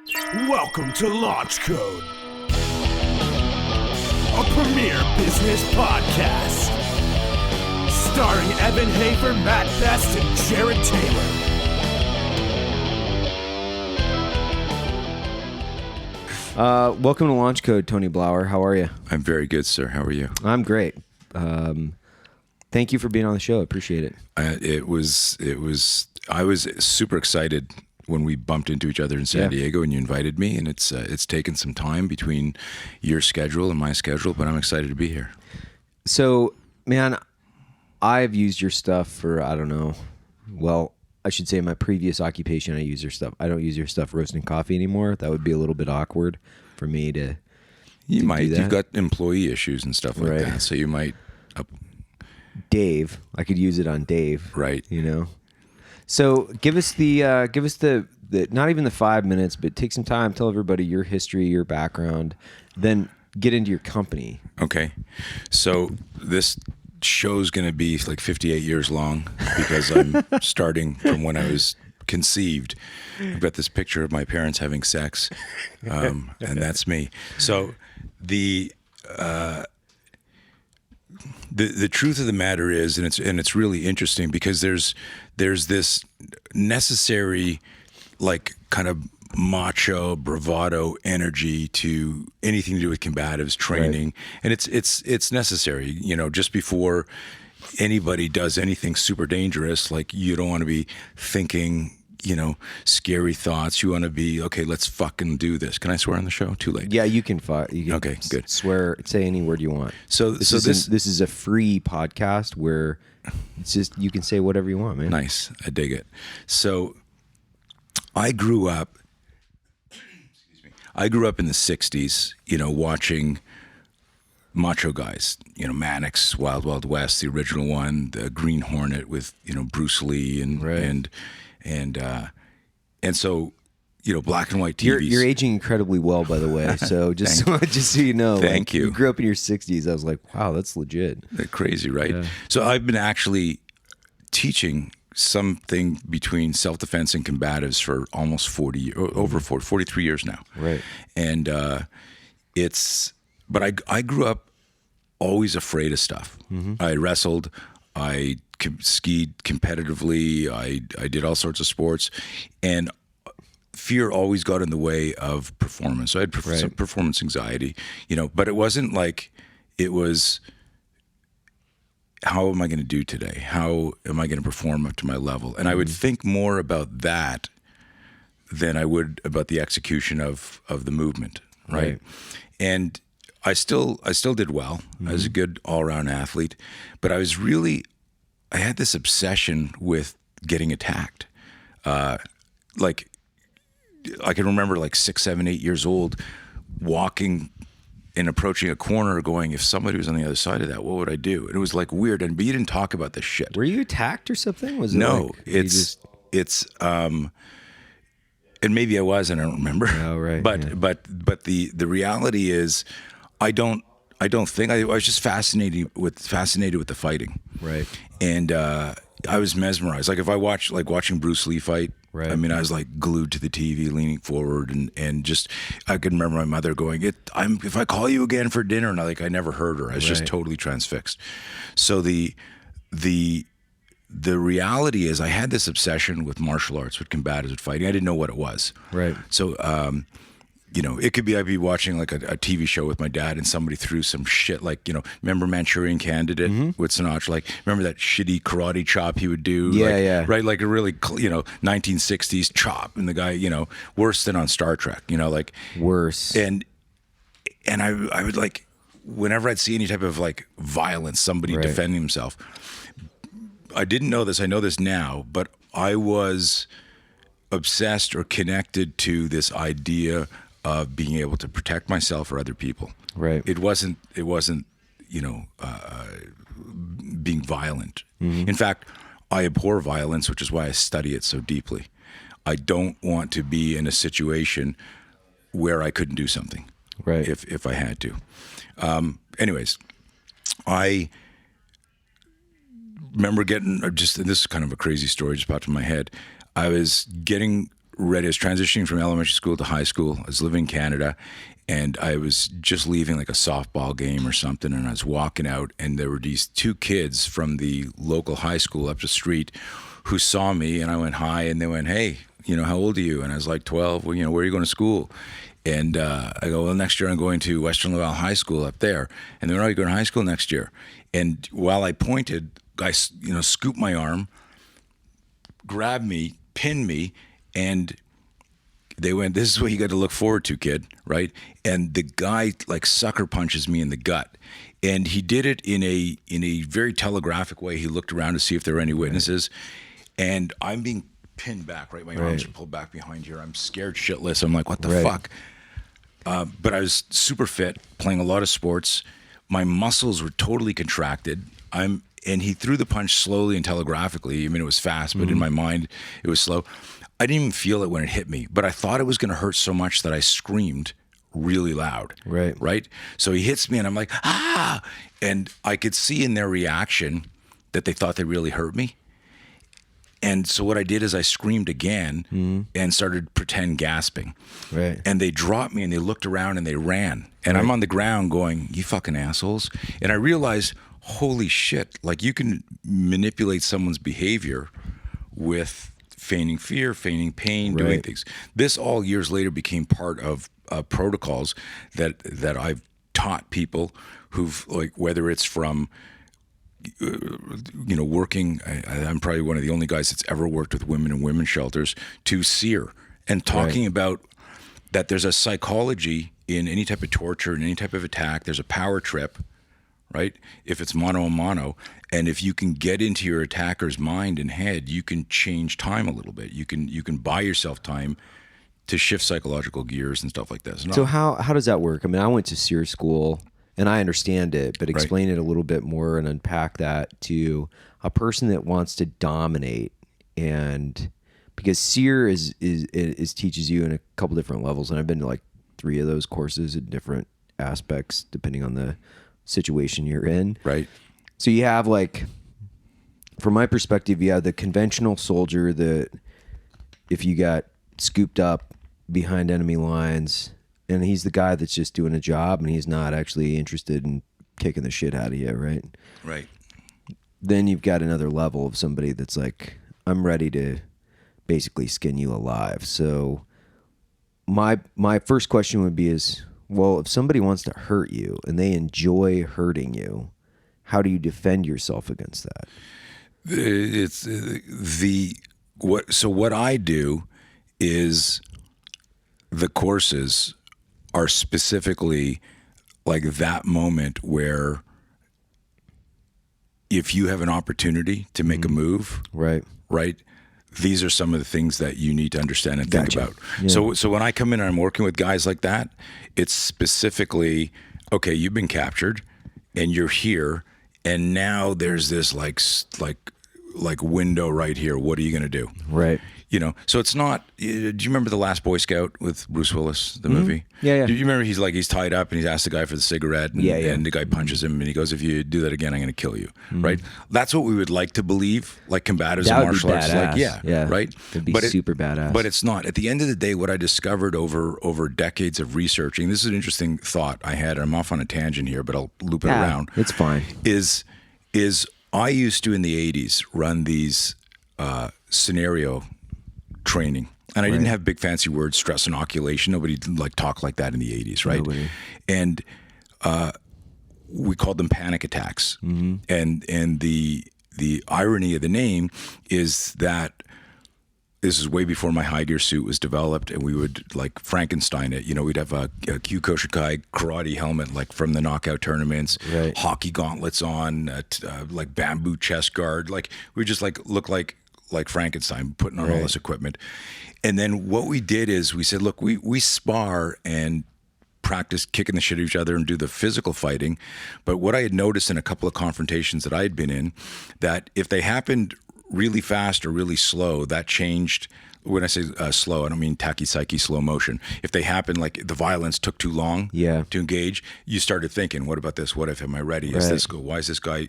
Welcome to Launch Code, a premier business podcast. Starring Evan Hafer, Matt Best, and Jared Taylor. Welcome to Launch Code, Tony Blauer. How are you? I'm very good, sir. How are you? I'm great. Thank you for being on the show. I appreciate it. I was super excited when we bumped into each other in San Diego and you invited me, and it's taken some time between your schedule and my schedule, but I'm excited to be here. So, man, I've used your stuff for, I don't know, well, I should say my previous occupation, I use your stuff. I don't use your stuff roasting coffee anymore. That would be a little bit awkward for me to You do might. that. You've got employee issues and stuff like Right. that, so you might. Dave, I could use it on Dave. Right. You know? So give us the not even the 5 minutes, but take some time, tell everybody your history, your background, then get into your company. Okay. So this show's going to be like 58 years long because I'm starting from when I was conceived. I've got this picture of my parents having sex, and that's me. So the truth of the matter is, and it's really interesting because there's this necessary, like, kind of macho bravado energy to anything to do with combatives training, and it's necessary. You know, just before anybody does anything super dangerous, like, you don't want to be thinking, you know, scary thoughts. You want to be, okay, let's fucking do this. Can I swear on the show? Too late. Yeah, you can Okay, good. Swear, say any word you want. So This is a free podcast where it's just you can say whatever you want, man. Nice. I dig it. So I grew up in the 60s, you know, watching macho guys, you know, Mannix, Wild Wild West, the original one, the Green Hornet with, you know, Bruce Lee and so, you know, black and white TVs. You're aging incredibly well, by the way. So just so you know, Thank you. You grew up in your 60s. I was like, wow, that's legit. Crazy, right? Yeah. So I've been actually teaching something between self-defense and combatives for almost 43 years now. Right. And but I grew up always afraid of stuff. Mm-hmm. I wrestled, I skied competitively, I did all sorts of sports, and fear always got in the way of performance. So I had some performance anxiety, you know, but it wasn't like it was, how am I going to do today? How am I going to perform up to my level? And I would think more about that than I would about the execution of the movement, right? And I still did well. I was a good all-around athlete, but I had this obsession with getting attacked. Like, I can remember, like, 6, 7, 8 years old, walking and approaching a corner going, if somebody was on the other side of that, what would I do? And it was like weird. But you didn't talk about this shit. Were you attacked or something? Was it no, like, and maybe I was, and I don't remember. Oh, right. But the reality is, I don't think I was just fascinated with the fighting. Right. And I was mesmerized. Like, if I watching Bruce Lee fight, right. I mean, I was like glued to the TV, leaning forward, and just, I could remember my mother going, if I call you again for dinner, and I never heard her. I was just totally transfixed. So the reality is, I had this obsession with martial arts, with combatives, with fighting. I didn't know what it was. Right. So, you know, it could be I'd be watching like a TV show with my dad, and somebody threw some shit, like, you know, remember Manchurian Candidate with Sinatra? Like, remember that shitty karate chop he would do? Yeah. Right, like a really, you know, 1960s chop, and the guy, you know, worse than on Star Trek, you know, like worse. And I would, like, whenever I'd see any type of, like, violence, somebody defending himself. I didn't know this. I know this now, but I was obsessed or connected to this idea of being able to protect myself or other people. Right. It wasn't, you know, being violent. Mm-hmm. In fact, I abhor violence, which is why I study it so deeply. I don't want to be in a situation where I couldn't do something. Right. If I had to. Anyways, I remember getting, and this is kind of a crazy story, just popped in my head. I was getting ready. I was transitioning from elementary school to high school. I was living in Canada, and I was just leaving like a softball game or something, and I was walking out, and there were these two kids from the local high school up the street who saw me, and I went hi, and they went, "Hey, how old are you?" And I was like 12. Well, where are you going to school? And I go, well, next year I'm going to Western Laval High School up there. And they went, oh, you're going to high school next year. And while I pointed, guys, scooped my arm, grabbed me, pinned me, and they went, this is what you got to look forward to, kid, right? And the guy like sucker punches me in the gut. And he did it in a very telegraphic way. He looked around to see if there were any witnesses. And I'm being pinned back, right? My arms are pulled back behind here. I'm scared shitless. I'm like, what the fuck? But I was super fit, playing a lot of sports. My muscles were totally contracted. And he threw the punch slowly and telegraphically. I mean, it was fast, but in my mind, it was slow. I didn't even feel it when it hit me, but I thought it was going to hurt so much that I screamed really loud. Right? So he hits me, and I'm like, ah! And I could see in their reaction that they thought they really hurt me. And so what I did is I screamed again and started pretend gasping. Right. And they dropped me, and they looked around, and they ran. And I'm on the ground going, you fucking assholes. And I realized, holy shit, like you can manipulate someone's behavior with feigning fear, feigning pain, doing things. This all years later became part of protocols that I've taught people who've, like, whether it's from working, I'm probably one of the only guys that's ever worked with women in women's shelters, to SEER, and talking about that there's a psychology in any type of torture, in any type of attack. There's a power trip, right? If it's mano a mano, and if you can get into your attacker's mind and head, you can change time a little bit. You can buy yourself time to shift psychological gears and stuff like this. So how does that work? I mean, I went to SEER school, and I understand it, but explain it a little bit more and unpack that to a person that wants to dominate. And because SEER is teaches you in a couple different levels, and I've been to like 3 of those courses in different aspects depending on the situation you're in. Right. So you have, like, from my perspective, you have the conventional soldier that if you got scooped up behind enemy lines, and he's the guy that's just doing a job, and he's not actually interested in kicking the shit out of you, right? Right. Then you've got another level of somebody that's like, I'm ready to basically skin you alive. So my first question would be well, if somebody wants to hurt you and they enjoy hurting you, how do you defend yourself against that? What I do is the courses are specifically like that moment where if you have an opportunity to make a move, right, these are some of the things that you need to understand and think about. Yeah. So when I come in and I'm working with guys like that, it's specifically, okay, you've been captured and you're here, and now there's this like window right here. What are you going to do? Right. So it's not. Do you remember The Last Boy Scout with Bruce Willis, the movie? Yeah. Do you remember he's tied up and he's asked the guy for the cigarette, and, and the guy punches him, and he goes, "If you do that again, I'm going to kill you." Right. That's what we would like to believe, like combatives in martial arts. Like, right. It'd be super badass. But it's not. At the end of the day, what I discovered over decades of researching, this is an interesting thought I had. I'm off on a tangent here, but I'll loop it around. It's fine. Is I used to in the 80s run these scenario training, and I didn't have big fancy words, stress inoculation. Nobody like talked like that in the 80s, right? Nobody. And we called them panic attacks. Mm-hmm. And the irony of the name is that this is way before my high gear suit was developed, and we would like Frankenstein it. We'd have a Kyokushinkai karate helmet like from the knockout tournaments, hockey gauntlets on, like bamboo chest guard. Like we just like look like Frankenstein, putting on all this equipment. And then what we did is we said, look, we spar and practice kicking the shit out of each other and do the physical fighting. But what I had noticed in a couple of confrontations that I had been in, that if they happened really fast or really slow, that changed. When I say slow, I don't mean tachypsyche, slow motion. If they happen, like the violence took too long to engage, you started thinking, what about this? What if, am I ready? Is this go? Why is this guy,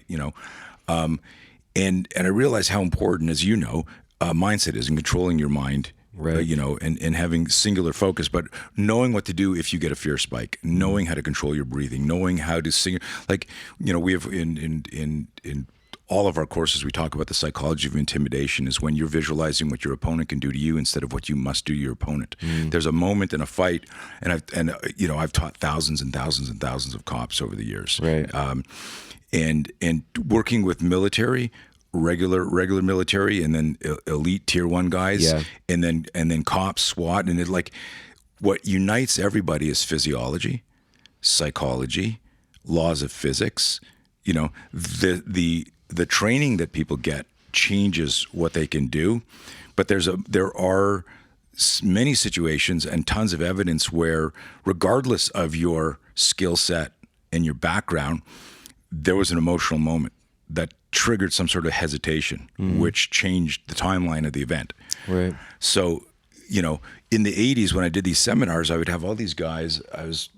And I realized how important, as you know, mindset is in controlling your mind Right. And having singular focus, but knowing what to do if you get a fear spike, knowing how to control your breathing, knowing how to sing. Like, we have in all of our courses, we talk about the psychology of intimidation is when you're visualizing what your opponent can do to you instead of what you must do to your opponent. There's a moment in a fight, and I've taught thousands and thousands and thousands of cops over the years. Right. And working with military, regular military, and then elite tier 1 guys, and then cops, SWAT, and what unites everybody is physiology, psychology, laws of physics. The training that people get changes what they can do, but there are many situations and tons of evidence where, regardless of your skill set and your background, there was an emotional moment that triggered some sort of hesitation, which changed the timeline of the event. Right. So, in the 80s, when I did these seminars, I would have all these guys. I was,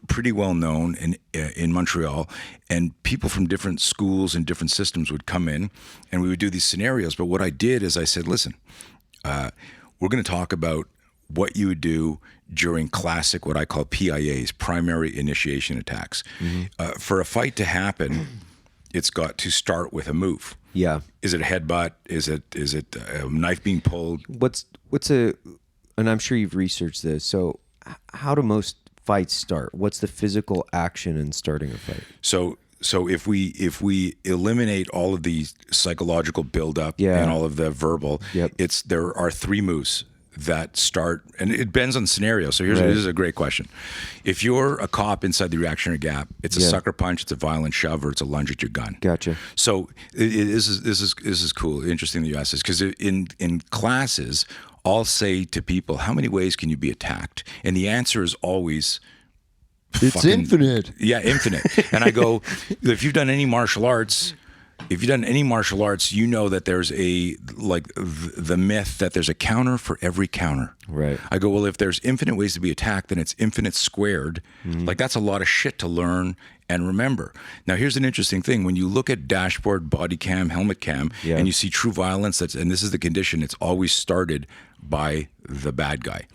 pretty well known in Montreal, and people from different schools and different systems would come in, and we would do these scenarios. But what I did is I said, listen, we're going to talk about what you would do during classic, what I call PIAs, primary initiation attacks. For a fight to happen, it's got to start with a move. Yeah. Is it a headbutt? Is it a knife being pulled? And I'm sure you've researched this. So how do most fights start? What's the physical action in starting a fight? So if we eliminate all of the psychological buildup and all of the verbal, there are 3 moves that start, and it depends on the scenario. So this is a great question. If you're a cop inside the reactionary gap, it's a sucker punch, it's a violent shove, or it's a lunge at your gun. Gotcha. So this is cool. Interesting that you asked this, because in classes, I'll say to people, how many ways can you be attacked? And the answer is always, it's infinite. Yeah, infinite. And I go, if you've done any martial arts, you know that there's the myth that there's a counter for every counter. Right. I go, well, if there's infinite ways to be attacked, then it's infinite squared. That's a lot of shit to learn and remember. Now, here's an interesting thing. When you look at dashboard, body cam, helmet cam, and you see true violence, and this is the condition, it's always started by the bad guy.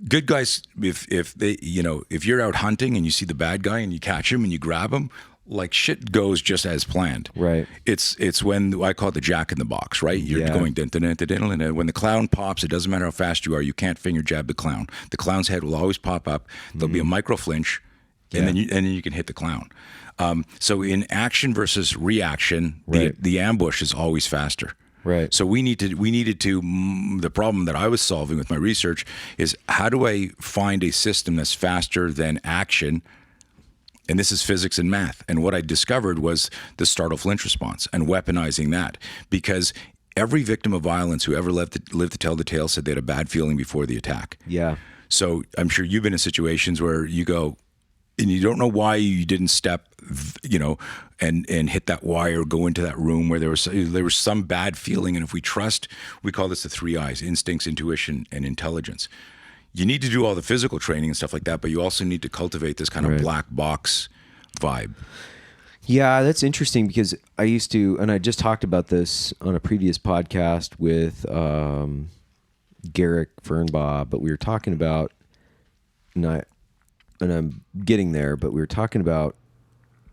Good guys, if you're out hunting and you see the bad guy and you catch him and you grab him, shit goes just as planned. Right. It's when I call it the jack in the box, right? You're going dun, dun, dun, dun, dun, dun. When the clown pops, it doesn't matter how fast you are, you can't finger jab the clown. The clown's head will always pop up. There'll be a micro flinch, and then you can hit the clown. So in action versus reaction, the ambush is always faster. Right. So we needed to. The problem that I was solving with my research is, how do I find a system that's faster than action? And this is physics and math. And what I discovered was the startle flinch response and weaponizing that, because every victim of violence who ever lived to tell the tale said they had a bad feeling before the attack. Yeah. So I'm sure you've been in situations where you go, and you don't know why you didn't step, and hit that wire, go into that room where there was some bad feeling. And if we trust, we call this the 3 I's: instincts, intuition, and intelligence. You need to do all the physical training and stuff like that, but you also need to cultivate this kind of black box vibe. Yeah, that's interesting, because I used to, and I just talked about this on a previous podcast with Garrick Fernbaugh, but we were talking about, and I'm getting there, but we were talking about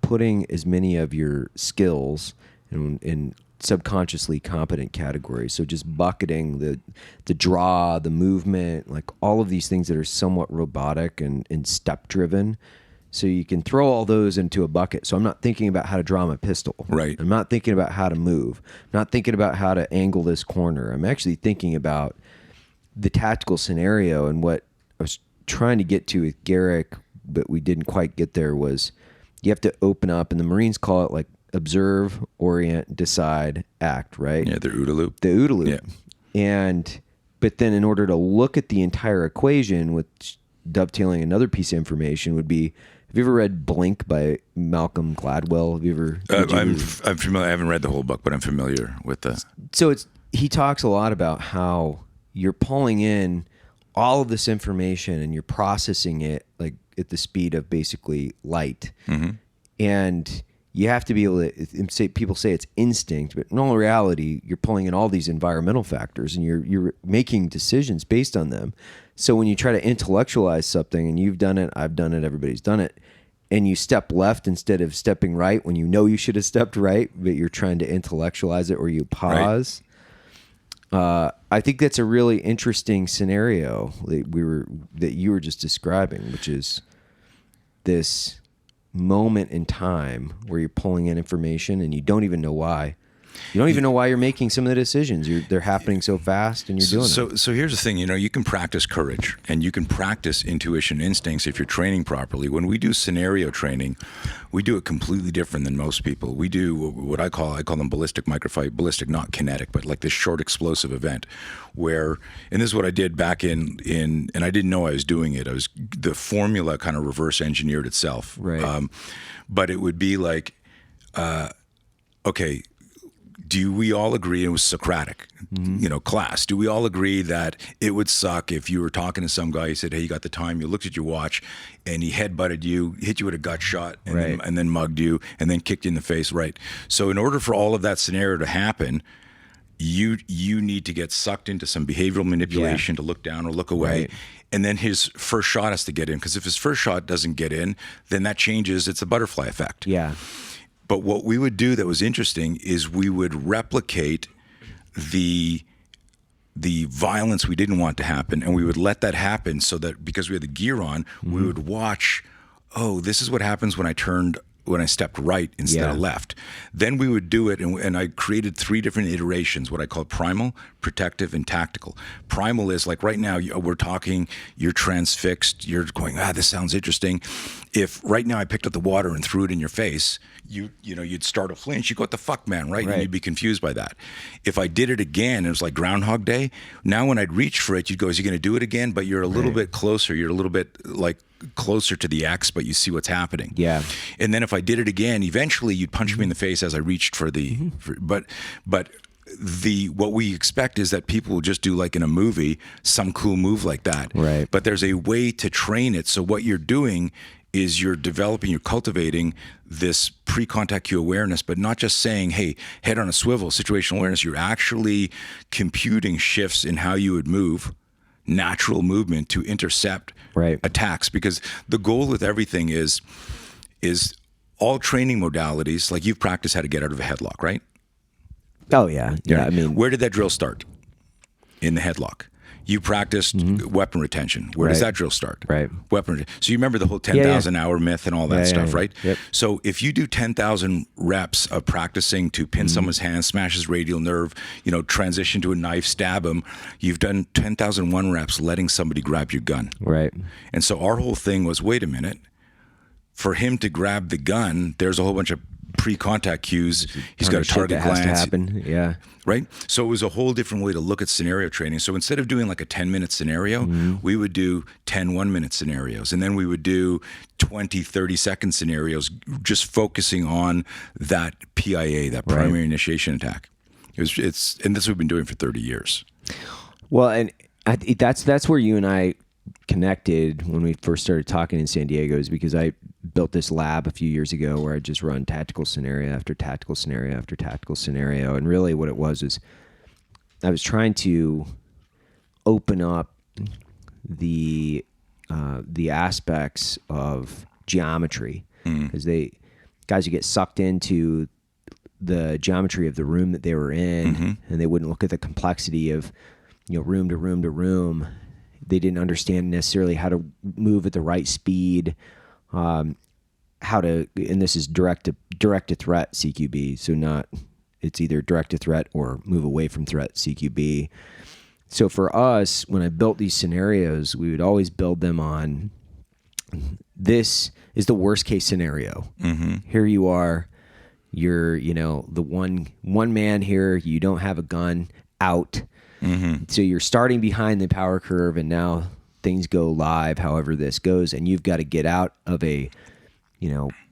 putting as many of your skills in subconsciously competent categories. So just bucketing the draw, the movement, all of these things that are somewhat robotic and step driven. So you can throw all those into a bucket. So I'm not thinking about how to draw my pistol. Right. I'm not thinking about how to move. I'm not thinking about how to angle this corner. I'm actually thinking about the tactical scenario. And what I was trying to get to with Garrick, but we didn't quite get there, was you have to open up, and the Marines call it observe, orient, decide, act, right? Yeah, the OODA loop. The OODA loop. Yeah. But then in order to look at the entire equation, with dovetailing another piece of information, would be, have you ever read Blink by Malcolm Gladwell? Have you ever? I'm familiar. I haven't read the whole book, but I'm familiar with the. So he talks a lot about how you're pulling in all of this information and you're processing it at the speed of basically light. Mm-hmm. And you have to be able to say, people say it's instinct, but in all reality, you're pulling in all these environmental factors and you're making decisions based on them. So when you try to intellectualize something, and you've done it, I've done it, everybody's done it, and you step left instead of stepping right when you know you should have stepped right, but you're trying to intellectualize it, or you pause. Right. I think that's a really interesting scenario that you were just describing, which is this moment in time where you're pulling in information and you don't even know why. You don't even know why you're making some of the decisions. They're happening so fast, and you're doing it. So here's the thing. You can practice courage, and you can practice intuition, instincts if you're training properly. When we do scenario training, we do it completely different than most people. We do what I call them ballistic microfight, ballistic, not kinetic, but like this short explosive event where, and this is what I did back in and I didn't know I was doing it. The formula kind of reverse engineered itself. Right. But it would be like, okay, do we all agree, it was Socratic, class, do we all agree that it would suck if you were talking to some guy, you said, hey, you got the time, you looked at your watch, and he headbutted you, hit you with a gut shot, and then mugged you, and then kicked you in the face, right? So in order for all of that scenario to happen, you need to get sucked into some behavioral manipulation to look down or look away. Right. And then his first shot has to get in, because if his first shot doesn't get in, then that changes, it's a butterfly effect. Yeah. But what we would do that was interesting is we would replicate the violence we didn't want to happen, and we would let that happen so that because we had the gear on, we would watch, oh, this is what happens when I stepped right instead of left. Then we would do it, and I created 3 different iterations, what I call primal, protective, and tactical. Primal is like right now, we're talking, you're transfixed, you're going, this sounds interesting. If right now I picked up the water and threw it in your face, you'd start a flinch, you go, what the fuck, man, right? And you'd be confused by that. If I did it again, it was like Groundhog Day, now when I'd reach for it, you'd go, is he going to do it again? But you're a little bit closer, you're a little bit like closer to the X, but you see what's happening. Yeah. And then if I did it again, eventually you'd punch me in the face as I reached for the, but what we expect is that people will just do, like in a movie, some cool move like that. Right. But there's a way to train it. So what you're doing is you're cultivating this pre-contact cue awareness, but not just saying, hey, head on a swivel, situational awareness. You're actually computing shifts in how you would move, natural movement to intercept attacks. Because the goal with everything is all training modalities, like you've practiced how to get out of a headlock, right? Oh, yeah. Yeah. I mean, where did that drill start? In the headlock. You practiced weapon retention. Where does that drill start? Right. Weapon retention. So you remember the whole 10,000 hour myth and all that stuff, right? Yep. So if you do 10,000 reps of practicing to pin someone's hand, smash his radial nerve, transition to a knife, stab him, you've done 10,001 reps letting somebody grab your gun. Right. And so our whole thing was, wait a minute, for him to grab the gun, there's a whole bunch of pre-contact cues. He's got a target glance. Has to happen. Yeah. Right? So it was a whole different way to look at scenario training. So instead of doing like a 10-minute scenario, we would do 10 1-minute scenarios. And then we would do 20, 30-second scenarios, just focusing on that PIA, that primary initiation attack. And this we've been doing for 30 years. Well, and that's where you and I connected when we first started talking in San Diego, is because I built this lab a few years ago where I just run tactical scenario after tactical scenario after tactical scenario. And really what it was is I was trying to open up the aspects of geometry, because guys would get sucked into the geometry of the room that they were in, and they wouldn't look at the complexity of room to room to room. They didn't understand necessarily how to move at the right speed, and this is direct to threat CQB. So it's either direct to threat or move away from threat CQB. So for us, when I built these scenarios, we would always build them on, this is the worst case scenario. Here you are, you're, the one man here, you don't have a gun, out. So you're starting behind the power curve, and now things go live however this goes, and you've got to get out of a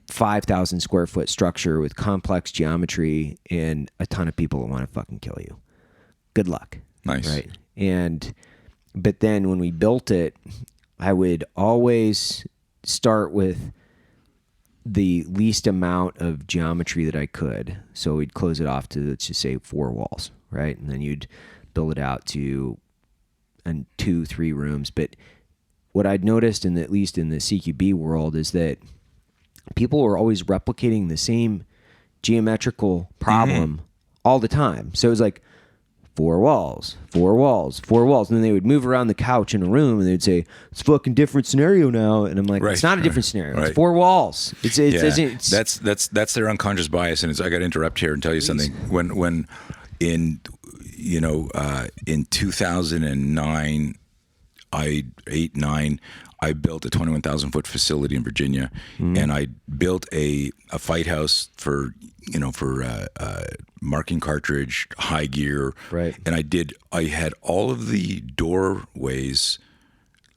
5,000 square foot structure with complex geometry and a ton of people that want to fucking kill you. Good luck. Nice. Right. But then when we built it, I would always start with the least amount of geometry that I could. So we'd close it off to, let's just say, 4 walls, right? And then you'd build it out to 2-3 rooms. But what I'd noticed, at least in the CQB world, is that people were always replicating the same geometrical problem all the time. So it was like 4 walls, 4 walls, 4 walls. And then they would move around the couch in a room and they'd say, it's a fucking different scenario now. And I'm like, it's not a different scenario. It's 4 walls. That's their unconscious bias. And I got to interrupt here and tell you something. When in 2009, 9, I built a 21,000 foot facility in Virginia, and I built a fight house for marking cartridge, high gear, right? And I had all of the doorways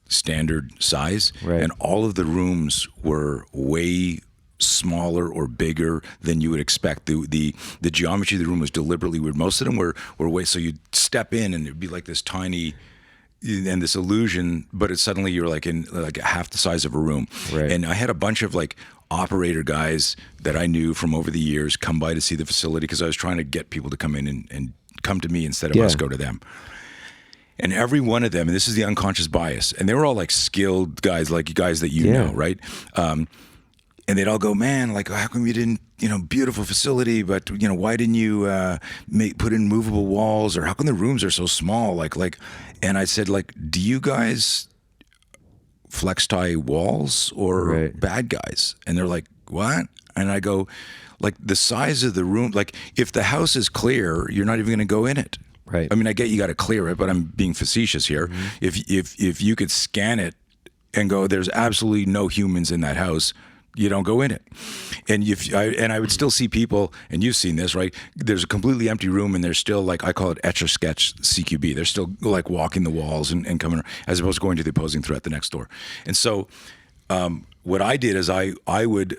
standard size, right? And all of the rooms were way smaller or bigger than you would expect. The geometry of the room was deliberately weird. Most of them were way, so you'd step in and it'd be like this tiny. And this illusion, but it's suddenly you're like in like half the size of a room. Right. And I had a bunch of like operator guys that I knew from over the years come by to see the facility because I was trying to get people to come in and come to me instead of us go to them. And every one of them, and this is the unconscious bias, and they were all like skilled guys, like guys that you know, right? And they'd all go, man, like, how come you didn't, beautiful facility, but, why didn't you put in movable walls, or how come the rooms are so small? Like, and I said, like, do you guys flex tie walls or bad guys? And they're like, what? And I go, like, the size of the room, like, if the house is clear, you're not even going to go in it. Right. I mean, I get you got to clear it, but I'm being facetious here. If you could scan it and go, there's absolutely no humans in that house, you don't go in it. And I would still see people, and you've seen this, right? There's a completely empty room and there's still, like, I call it Etch-a-Sketch CQB. They're still like walking the walls and coming, as opposed to going to the opposing threat the next door. And so what I did is I would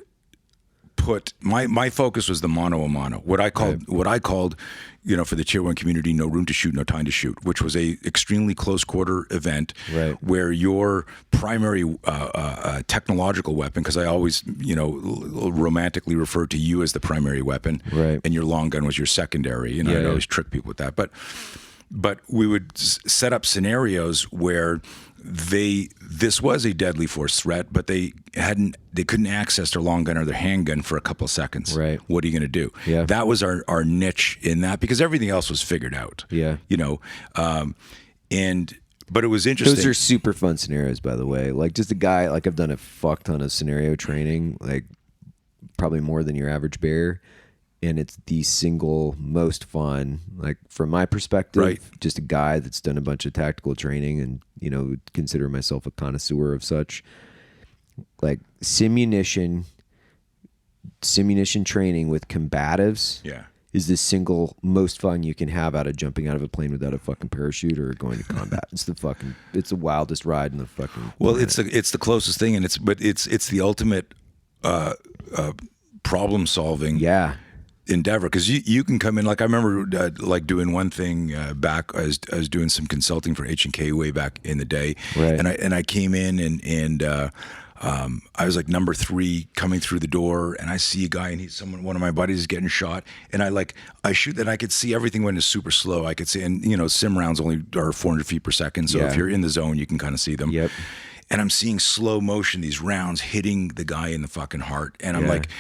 put, my focus was the mano a mano. What I called, for the Tier 1 community, no room to shoot, no time to shoot, which was a extremely close quarter event where your primary technological weapon, because I always, romantically referred to you as the primary weapon, and your long gun was your secondary, and I'd always trick people with that. But we would set up scenarios where this was a deadly force threat, but they couldn't access their long gun or their handgun for a couple of seconds. Right. What are you going to do? Yeah. That was our niche in that, because everything else was figured out. Yeah. But it was interesting. Those are super fun scenarios, by the way. Like, just a guy, like, I've done a fuck ton of scenario training, like probably more than your average bear. And it's the single most fun, like, from my perspective, just a guy that's done a bunch of tactical training and, would consider myself a connoisseur of such. Like, simunition training with combatives is the single most fun you can have out of jumping out of a plane without a fucking parachute or going to combat. It's the wildest ride in the fucking planet. It's the closest thing, and it's the ultimate problem solving. Yeah. Endeavor, because you can come in, like, I remember like doing one thing back. I was doing some consulting for H&K way back in the day, and I came in and I was like number 3 coming through the door, and I see a guy, and one of my buddies is getting shot, and I shoot, and I could see everything when it's super slow. I could see, and sim rounds only are 400 feet per second, so if you're in the zone, you can kind of see them. Yep. And I'm seeing slow motion, these rounds hitting the guy in the fucking heart, and I'm like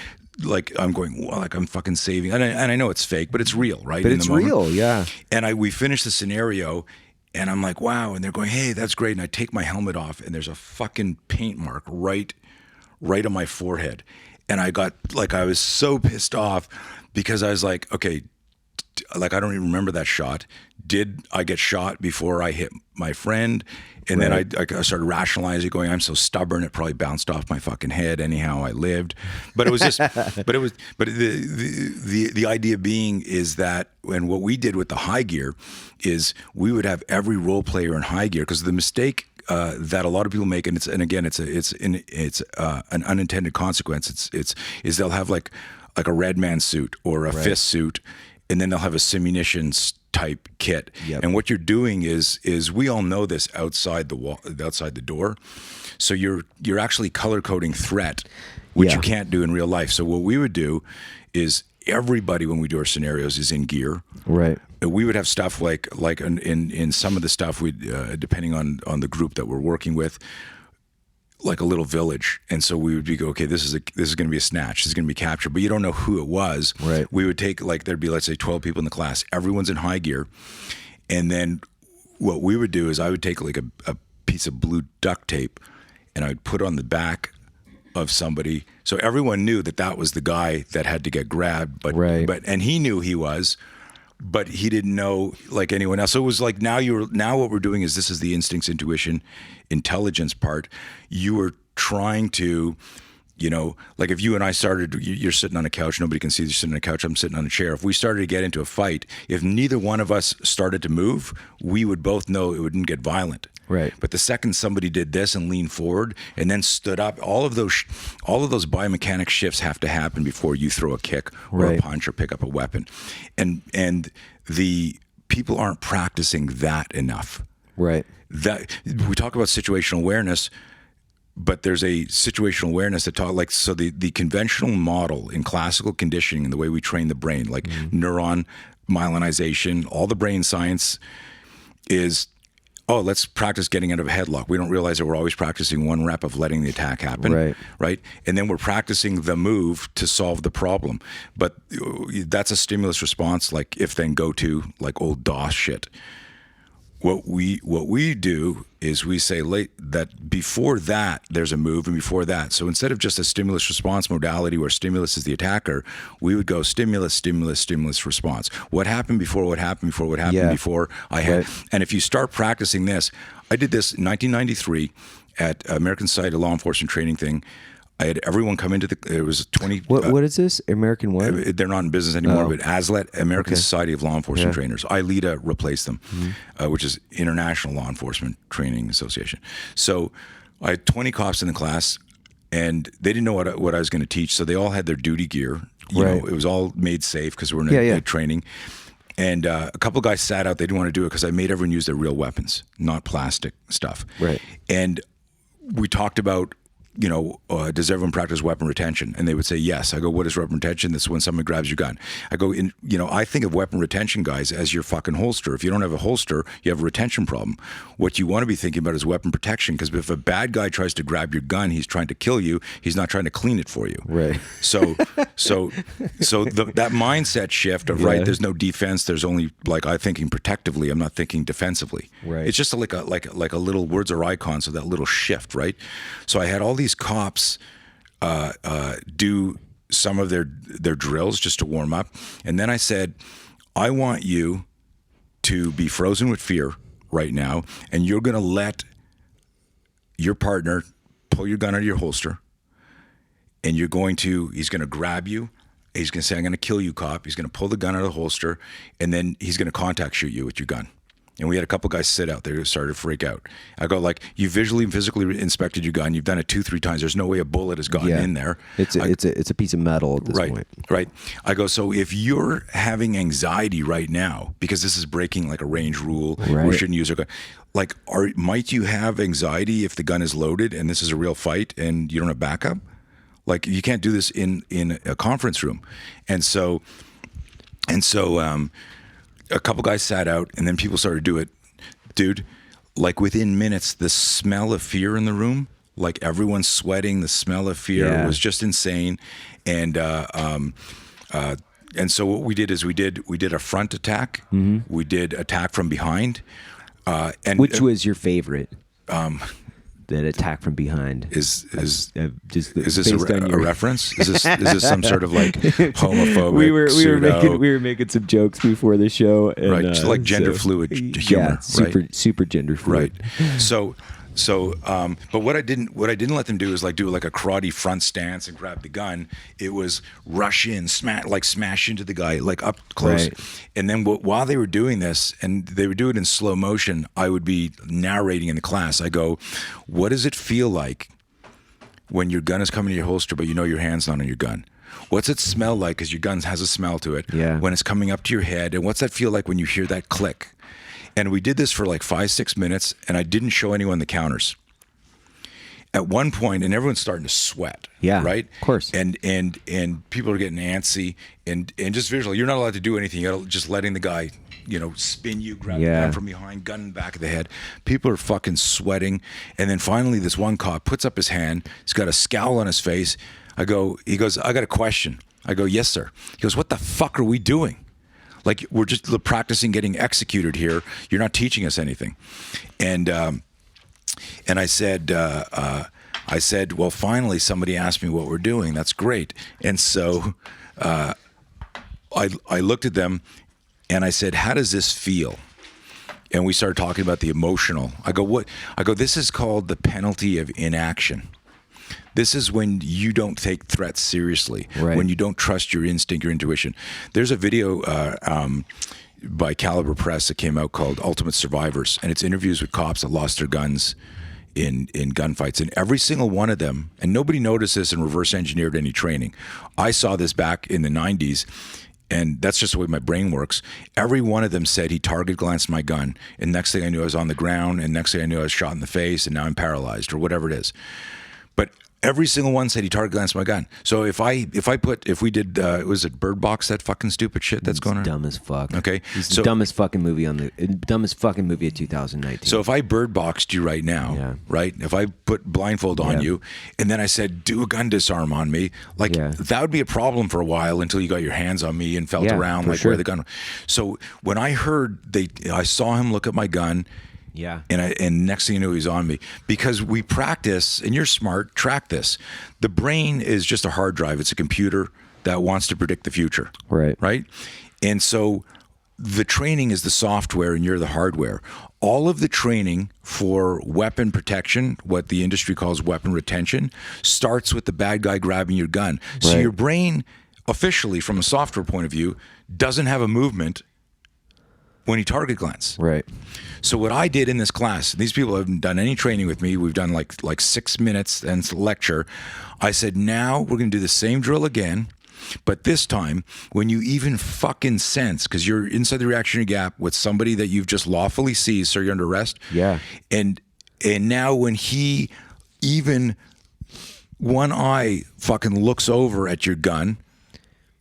I'm going, well, like, I'm fucking saving, and I know it's fake, but it's real, right? But it's real, yeah. And we finished the scenario, and I'm like, wow, and they're going, hey, that's great, and I take my helmet off, and there's a fucking paint mark right on my forehead, and I was so pissed off because I was like, okay, like, I don't even remember that shot. Did I get shot before I hit my friend? And then I started rationalizing, going, I'm so stubborn, it probably bounced off my fucking head. Anyhow, I lived. But it was just, but the idea being is that, and what we did with the high gear is we would have every role player in high gear, because the mistake that a lot of people make, and again, it's an unintended consequence. Is they'll have like a red man suit or a fist suit, and then they'll have a simunition type kit. Yep. And what you're doing is we all know this outside the wall, outside the door. So you're actually color coding threat, which you can't do in real life. So what we would do is everybody, when we do our scenarios, is in gear. Right. We would have stuff like in some of the stuff we depending on the group that we're working with, like a little village, and so we would be okay. This is going to be a snatch. This is going to be captured, but you don't know who it was. Right. We would take, like, there'd be, let's say, 12 people in the class. Everyone's in high gear, and then what we would do is I would take like a piece of blue duct tape, and I would put on the back of somebody, so everyone knew that was the guy that had to get grabbed. But and he knew he was. But he didn't know like anyone else. So it was like now what we're doing is this is the instincts, intuition, intelligence part. You were trying to, like if you and I started, you're sitting on a couch, nobody can see you sitting on a couch, I'm sitting on a chair. If we started to get into a fight, if neither one of us started to move, we would both know it wouldn't get violent. Right. But the second somebody did this and leaned forward and then stood up, all of those biomechanic shifts have to happen before you throw a kick or a punch or pick up a weapon. And the people aren't practicing that enough. Right. That we talk about situational awareness, but there's a situational awareness that the conventional model in classical conditioning and the way we train the brain, like neuron myelinization, all the brain science is, let's practice getting out of a headlock. We don't realize that we're always practicing one rep of letting the attack happen. Right. And then we're practicing the move to solve the problem. But that's a stimulus response, like if then go to, like old DOS shit. What we do is we say that before that there's a move, and before that. So instead of just a stimulus response modality where stimulus is the attacker, we would go stimulus, stimulus, stimulus response. What happened before? What happened before? What happened before? And if you start practicing this, I did this in 1993 at American Society of Law Enforcement Training thing. I had everyone come into it was 20. What is this? American what? They're not in business anymore, but ASLET, American Society of Law Enforcement Trainers. ILETA replaced them, which is International Law Enforcement Training Association. So I had 20 cops in the class, and they didn't know what I was going to teach, so they all had their duty gear. You know, it was all made safe because we were in training. And a couple of guys sat out. They didn't want to do it because I made everyone use their real weapons, not plastic stuff. Right. And we talked about, does everyone practice weapon retention? And they would say, yes. I go, what is weapon retention? That's when someone grabs your gun. I go, I think of weapon retention, guys, as your fucking holster. If you don't have a holster, you have a retention problem. What you want to be thinking about is weapon protection, because if a bad guy tries to grab your gun, he's trying to kill you. He's not trying to clean it for you. Right. So that mindset shift of, there's no defense. There's only, I'm thinking protectively. I'm not thinking defensively. Right. It's just like a little words or icons, so that little shift, right? So I had all these cops do some of their drills just to warm up, and then I said, I want you to be frozen with fear right now, and you're going to let your partner pull your gun out of your holster, and he's going to grab you. He's going to say, I'm going to kill you, cop. He's going to pull the gun out of the holster, and then he's going to contact shoot you with your gun. And we had a couple guys sit out there who started to freak out. I go, you visually and physically inspected your gun. You've done it 2-3 times. There's no way a bullet has gotten in there. It's a piece of metal at this point. Right. I go, so if you're having anxiety right now, because this is breaking like a range rule, we shouldn't use our gun. Might you have anxiety if the gun is loaded and this is a real fight and you don't have backup? You can't do this in a conference room. And so a couple guys sat out, and then people started to do it. Dude, within minutes, the smell of fear in the room, everyone's sweating, the smell of fear was just insane. And so what we did is we did a front attack. We did attack from behind. And which was your favorite? That attack from behind is this based on a reference? Is this some sort of homophobic? We were making some jokes before the show, and, right? Just gender fluid humor, super gender fluid, right? But what I didn't let them do is do a karate front stance and grab the gun. It was rush in, smash into the guy up close, and then while they were doing this, and they would do it in slow motion, I would be narrating in the class. I go, "What does it feel like when your gun is coming to your holster, but you know your hand's not on your gun? What's it smell like? Because your gun has a smell to it. Yeah. When it's coming up to your head. And what's that feel like when you hear that click? And we did this for like 5-6 minutes, and I didn't show anyone the counters. At one point, and everyone's starting to sweat. Yeah, right. Of course. And people are getting antsy, and just visually, you're not allowed to do anything. You're just letting the guy, spin you, grab the gun from behind, gun in the back of the head. People are fucking sweating, and then finally, this one cop puts up his hand. He's got a scowl on his face. He goes, I got a question. I go, yes, sir. He goes, what the fuck are we doing? Like, we're just practicing getting executed here. You're not teaching us anything. And I said, well, finally somebody asked me what we're doing. That's great. And so I looked at them and I said, how does this feel? And we started talking about the emotional. I go, what? I go, this is called the penalty of inaction. This is when you don't take threats seriously, when you don't trust your instinct, your intuition. There's a video by Caliber Press that came out called Ultimate Survivors, and it's interviews with cops that lost their guns in gunfights. And every single one of them, and nobody noticed this and reverse engineered any training. I saw this back in the 90s, and that's just the way my brain works. Every one of them said he target glanced my gun, and next thing I knew I was on the ground, and next thing I knew I was shot in the face, and now I'm paralyzed, or whatever it is. But every single one said he target glanced my gun. So if we did, was it Bird Box, that fucking stupid shit that's going on? Dumb as fuck. Okay. It's the dumbest fucking movie dumbest fucking movie of 2019. So if I bird boxed you right now, right? If I put blindfold on you and then I said, do a gun disarm on me, that would be a problem for a while until you got your hands on me and felt around where the gun. So when I heard I saw him look at my gun. Yeah. And next thing you know, he's on me. Because we practice, and you're smart, track this. The brain is just a hard drive. It's a computer that wants to predict the future. Right. Right? And so the training is the software and you're the hardware. All of the training for weapon protection, what the industry calls weapon retention, starts with the bad guy grabbing your gun. So your brain, officially, from a software point of view, doesn't have a movement when you target glance. Right. So what I did in this class, these people haven't done any training with me. We've done like 6 minutes and lecture. I said, now we're going to do the same drill again, but this time when you even fucking sense, because you're inside the reactionary gap with somebody that you've just lawfully seized, so you're under arrest. Yeah. And now when he even one eye fucking looks over at your gun,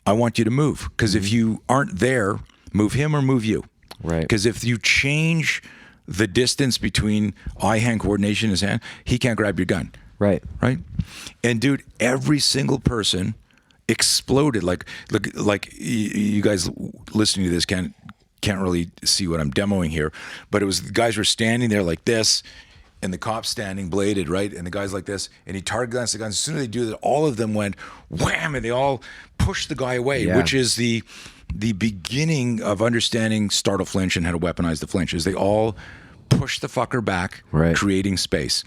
I want you to move. Because if you aren't there, move him or move you. Right. Because if you change the distance between eye-hand coordination in his hand, he can't grab your gun. Right. Right. And dude, every single person exploded. Like you guys listening to this can't really see what I'm demoing here, but it was the guys were standing there like this, and the cops standing bladed, right? And the guy's like this, and he target glanced the guns. As soon as they do that, all of them went wham, and they all pushed the guy away, which is the beginning of understanding startle flinch and how to weaponize the flinch. Is they all push the fucker back, creating space.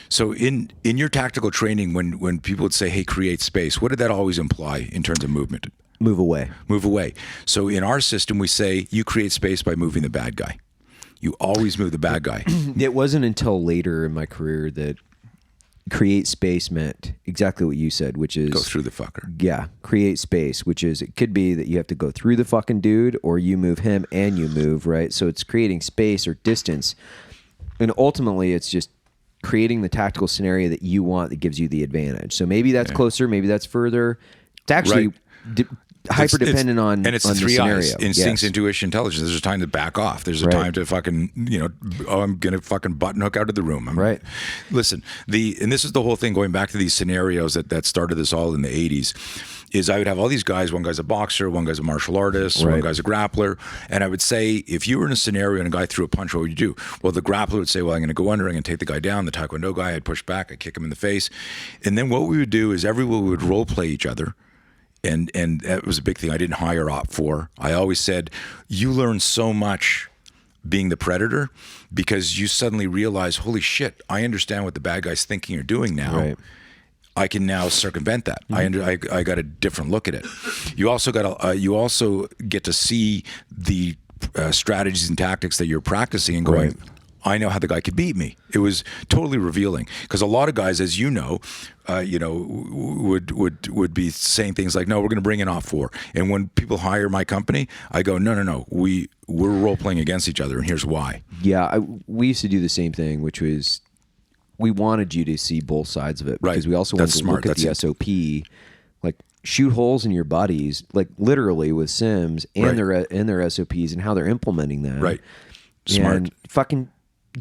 So in your tactical training, when people would say, hey, create space, what did that always imply in terms of movement? Move away. Move away. So in our system, we say you create space by moving the bad guy. You always move the bad guy. It wasn't until later in my career that create space meant exactly what you said, which is... Go through the fucker. Yeah, create space, which is, it could be that you have to go through the fucking dude, or you move him and you move, right? So it's creating space or distance. And ultimately, it's just creating the tactical scenario that you want that gives you the advantage. So maybe that's closer, maybe that's further. It's actually... hyper dependent on and it's on the three scenario. eyes: instincts, intuition, intelligence. There's a time to back off. There's a time to fucking I'm gonna fucking button hook out of the room. Listen, and this is the whole thing going back to these scenarios that started this all in the 80s. Is I would have all these guys. One guy's a boxer, one guy's a martial artist, one guy's a grappler, and I would say, if you were in a scenario and a guy threw a punch, what would you do? Well, the grappler would say, well, I'm going to go under, I'm going to take the guy down. The Taekwondo guy, I'd push back, I'd kick him in the face, and then what we would do is everyone would role play each other. And that was a big thing I didn't hire op for. I always said, you learn so much being the predator because you suddenly realize, holy shit, I understand what the bad guy's thinking or doing now. Right. I can now circumvent that. Mm-hmm. I got a different look at it. You also get to see the strategies and tactics that you're practicing and going, I know how the guy could beat me. It was totally revealing because a lot of guys, as you know, would be saying things like, "No, we're going to bring in off 4." And when people hire my company, I go, "No, we're role playing against each other, and here's why." Yeah, we used to do the same thing, which was we wanted you to see both sides of it because we also wanted to look at the SOP, like shoot holes in your buddies, like literally with sims and their SOPs and how they're implementing that. Right. Smart. And fucking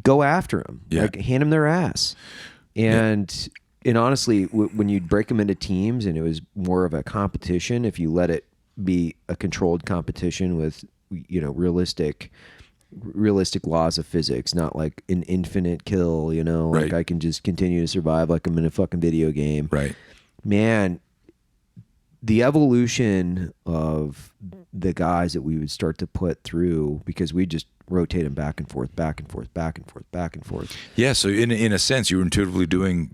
go after them. Yeah. Like hand them their ass. And honestly, when you break them into teams and it was more of a competition, if you let it be a controlled competition with, realistic laws of physics, not like an infinite kill, like I can just continue to survive like I'm in a fucking video game. Right. Man, the evolution of the guys that we would start to put through, because we just rotate them back and forth, back and forth, back and forth, back and forth. Yeah, so in a sense, you were intuitively doing.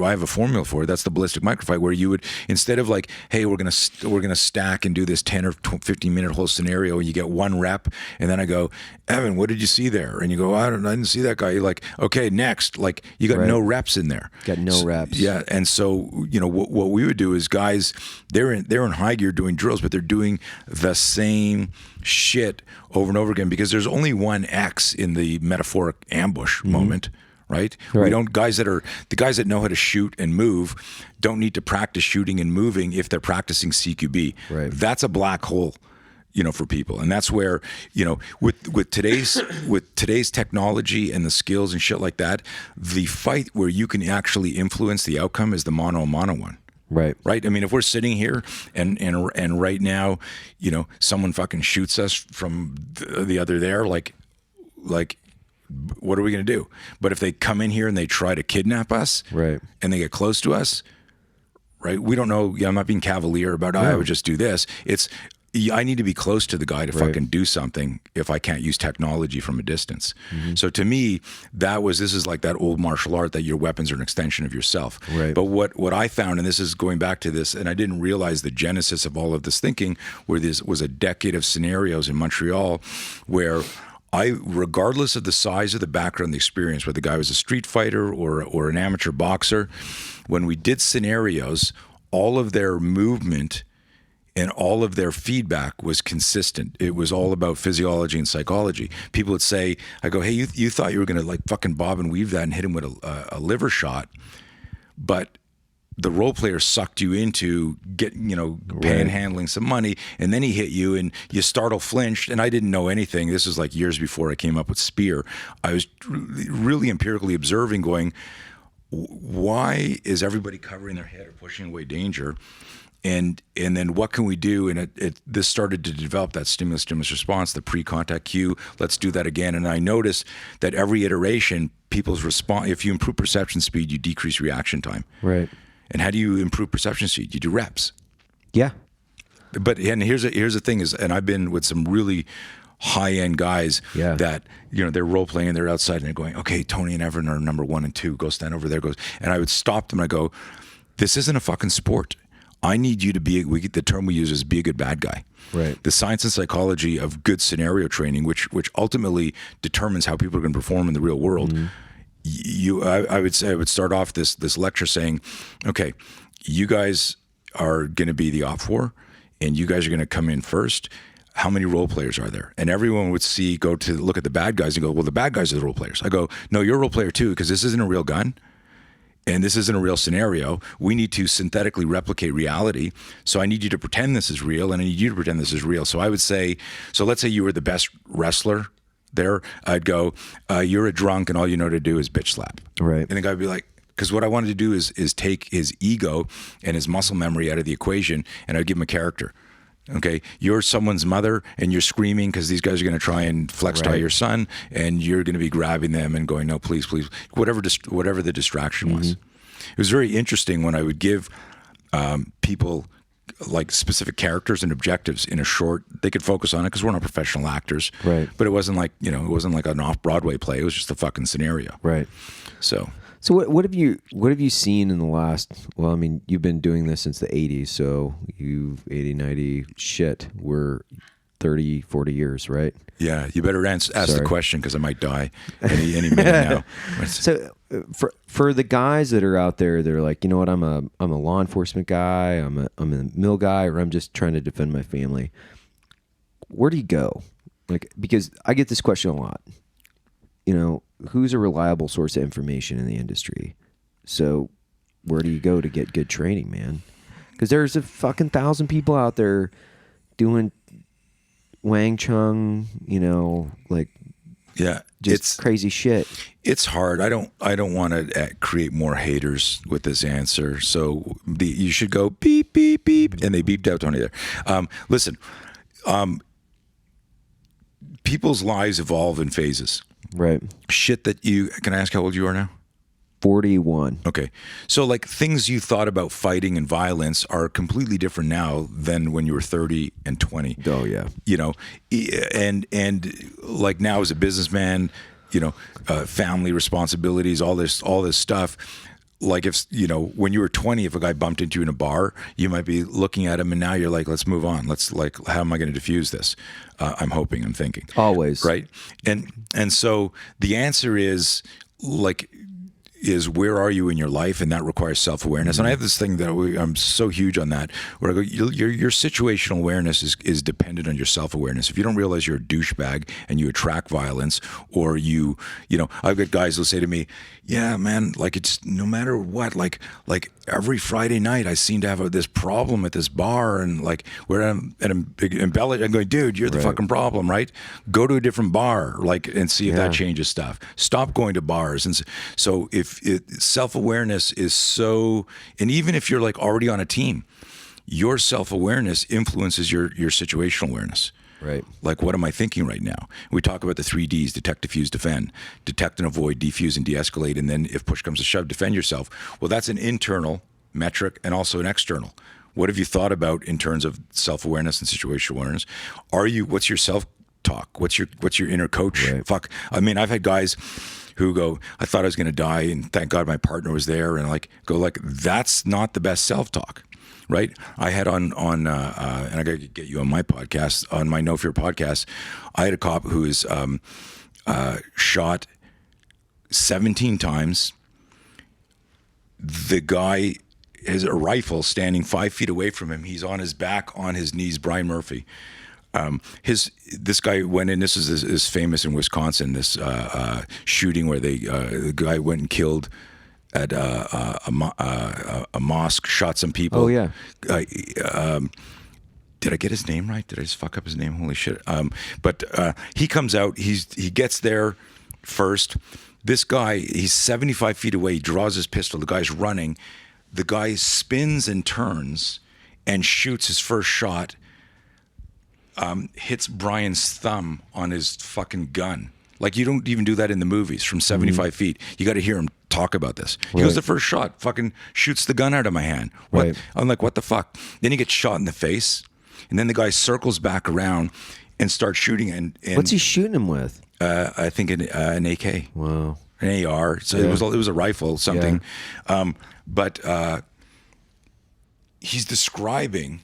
I have a formula for it. That's the ballistic microfight, where you would, instead of like, hey, we're gonna stack and do this 10 or 15 minute whole scenario, and you get 1 rep, and then I go, Evan, what did you see there? And you go, I didn't see that guy. You're like, okay, next, like you got no reps in there. Got no reps. Yeah, and so what we would do is guys, they're in high gear doing drills, but they're doing the same shit over and over again because there's only one X in the metaphoric ambush moment, right? We don't the guys that know how to shoot and move don't need to practice shooting and moving if they're practicing CQB. Right. That's a black hole, for people. And that's where, with today's technology and the skills and shit like that, the fight where you can actually influence the outcome is the mono one. Right. I mean, if we're sitting here and right now, someone fucking shoots us from the other there, like, what are we going to do? But if they come in here and they try to kidnap us, right, and they get close to us, right, we don't know. I'm not being cavalier about, I would just do this. I need to be close to the guy to fucking do something if I can't use technology from a distance. So to me, this is like that old martial art that your weapons are an extension of yourself. Right. But what I found, and this is going back to this, and I didn't realize the genesis of all of this thinking, where this was a decade of scenarios in Montreal where regardless of the size of the background, the experience, whether the guy was a street fighter or an amateur boxer, when we did scenarios, all of their movement and all of their feedback was consistent. It was all about physiology and psychology. People would say, I go, hey, you thought you were going to like fucking bob and weave that and hit him with a liver shot, but the role player sucked you into panhandling some money, and then he hit you and you startle flinched, and I didn't know anything. This was like years before I came up with Spear. I was really empirically observing, going, why is everybody covering their head or pushing away danger? And then what can we do? And this started to develop that stimulus response, the pre-contact cue. Let's do that again. And I noticed that every iteration, people's response, if you improve perception speed, you decrease reaction time. Right. And how do you improve perception speed? You do reps. Yeah. But here's the thing is, and I've been with some really high-end guys that, they're role-playing and they're outside and they're going, okay, Tony and Evan are number 1 and 2. Go stand over there. And I would stop them and I go, this isn't a fucking sport. I need you to the term we use is be a good bad guy. Right. The science and psychology of good scenario training, which ultimately determines how people are going to perform in the real world. I would say I would start off this lecture saying, okay, you guys are going to be the op 4 and you guys are going to come in first. How many role players are there? And everyone would go to look at the bad guys and go, well, the bad guys are the role players. I go, no, you're a role player too, because this isn't a real gun. And this isn't a real scenario. We need to synthetically replicate reality. So I need you to pretend this is real, and I need you to pretend this is real. So I would say, let's say you were the best wrestler there. I'd go, you're a drunk, and all you know to do is bitch slap. Right. And the guy would be like, because what I wanted to do is take his ego and his muscle memory out of the equation, and I'd give him a character. Okay, you're someone's mother and you're screaming because these guys are going to try and flex tie your son, and you're going to be grabbing them and going, no, please, please, whatever the distraction was. It was very interesting when I would give people like specific characters and objectives in a short. They could focus on it because we're not professional actors, right? But it wasn't like it wasn't like an off-Broadway play. It was just a fucking scenario, right? So what have you seen in the last, well, I mean, you've been doing this since the 80s, so you've 80, 90, shit, 30, 40 years, right? Yeah, you better ask the Sorry. question because I might die any minute now. So for the guys that are out there, they're like, you know what, I'm a law enforcement guy, I'm a mill guy, or I'm just trying to defend my family. Where do you go? Like, because I get this question a lot. You know, who's a reliable source of information in the industry? So where do you go to get good training, man? Because there's a fucking 1,000 people out there doing Wang Chung, you know, like, Yeah, just crazy shit. It's hard. I don't want to create more haters with this answer. So you should go beep beep beep, and they beeped out Tony there. Listen, people's lives evolve in phases. Right. Shit that can I ask how old you are now? 41. Okay. So like things you thought about fighting and violence are completely different now than when you were 30 and 20. Oh yeah. You know, and like now as a businessman, you know, family responsibilities, all this stuff. Like if, you know, when you were 20, if a guy bumped into you in a bar, you might be looking at him and now you're like, let's move on. Let's like, how am I going to diffuse this? I'm thinking. Always. Right. And so the answer is where are you in your life, and that requires self-awareness. And I have this thing that I'm so huge on that, where I go, your situational awareness is dependent on your self-awareness. If you don't realize you're a douchebag and you attract violence, or you know, I've got guys who'll say to me, yeah, man, like it's no matter what, like every Friday night I seem to have this problem at this bar, and like where I'm embellished, I'm going, dude, you're the fucking problem, right? Go to a different bar, like, and see if that changes stuff. Stop going to bars. And so if self-awareness is so, and even if you're like already on a team, your self-awareness influences your situational awareness. Right. Like, what am I thinking right now? We talk about the 3 Ds: detect, diffuse, defend. Detect and avoid, defuse and de-escalate, and then if push comes to shove, defend yourself. Well, that's an internal metric and also an external. What have you thought about in terms of self-awareness and situational awareness? What's your self-talk? What's your inner coach? Right. Fuck. I mean, I've had guys who go, I thought I was going to die, and thank God my partner was there, and that's not the best self-talk. Right? I had on and I got to get you on my podcast, on my No Fear podcast, I had a cop who is shot 17 times. The guy has a rifle standing 5 feet away from him. He's on his back, on his knees. Brian Murphy. This guy went in. This is famous in Wisconsin. This shooting where the guy went and killed at a mosque, shot some people. Oh yeah. Did I get his name right? Did I just fuck up his name? Holy shit! But he comes out. He gets there first. This guy, he's 75 feet away. He draws his pistol. The guy's running. The guy spins and turns and shoots his first shot. Hits Brian's thumb on his fucking gun. Like, you don't even do that in the movies from 75 feet. You got to hear him talk about this. He goes, the first shot, fucking shoots the gun out of my hand. What? Right. I'm like, what the fuck? Then he gets shot in the face. And then the guy circles back around and starts shooting. And What's he shooting him with? I think an AK. Wow. An AR. So it was a rifle, something. Yeah. But he's describing,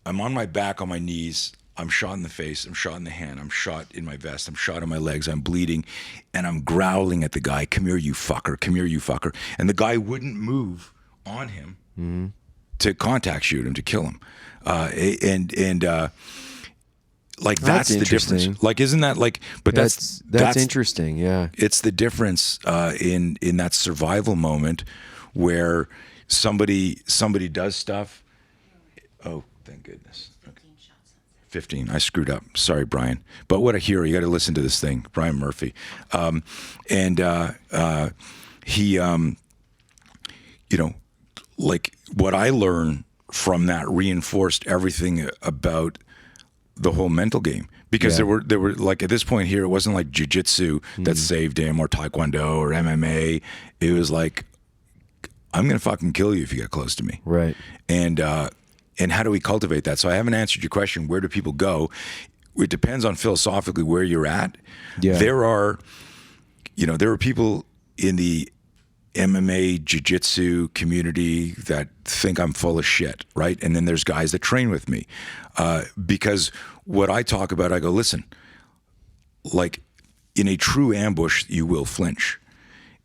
I'm on my back, on my knees. I'm shot in the face, I'm shot in the hand, I'm shot in my vest, I'm shot in my legs, I'm bleeding, and I'm growling at the guy, come here, you fucker, come here, you fucker. And the guy wouldn't move on him to contact shoot him, to kill him. Like, that's the difference. Like, isn't that like, but that's interesting, yeah. It's the difference in that survival moment where somebody does stuff. Oh, thank goodness. 15. I screwed up. Sorry, Brian. But what a hero. You got to listen to this thing. Brian Murphy. He, you know, like what I learned from that reinforced everything about the whole mental game. Because there were like, at this point here, it wasn't like jiu-jitsu that saved him, or taekwondo or MMA. It was like, I'm going to fucking kill you if you get close to me. Right. And how do we cultivate that? So I haven't answered your question. Where do people go? It depends on philosophically where you're at. Yeah. There are people in the MMA jiu-jitsu community that think I'm full of shit, right? And then there's guys that train with me. Because what I talk about, I go, listen, like in a true ambush, you will flinch.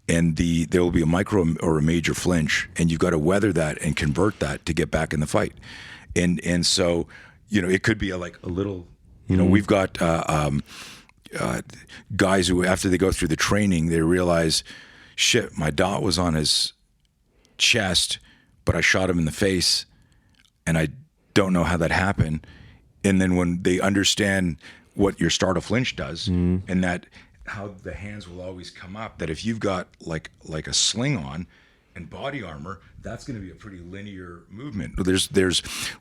And there will be a micro or a major flinch, and you've got to weather that and convert that to get back in the fight. And so, it could be a little, we've got guys who, after they go through the training, they realize, shit, my dot was on his chest, but I shot him in the face, and I don't know how that happened. And then when they understand what your start of flinch does, and that how the hands will always come up, that if you've got like a sling on and body armor, that's going to be a pretty linear movement.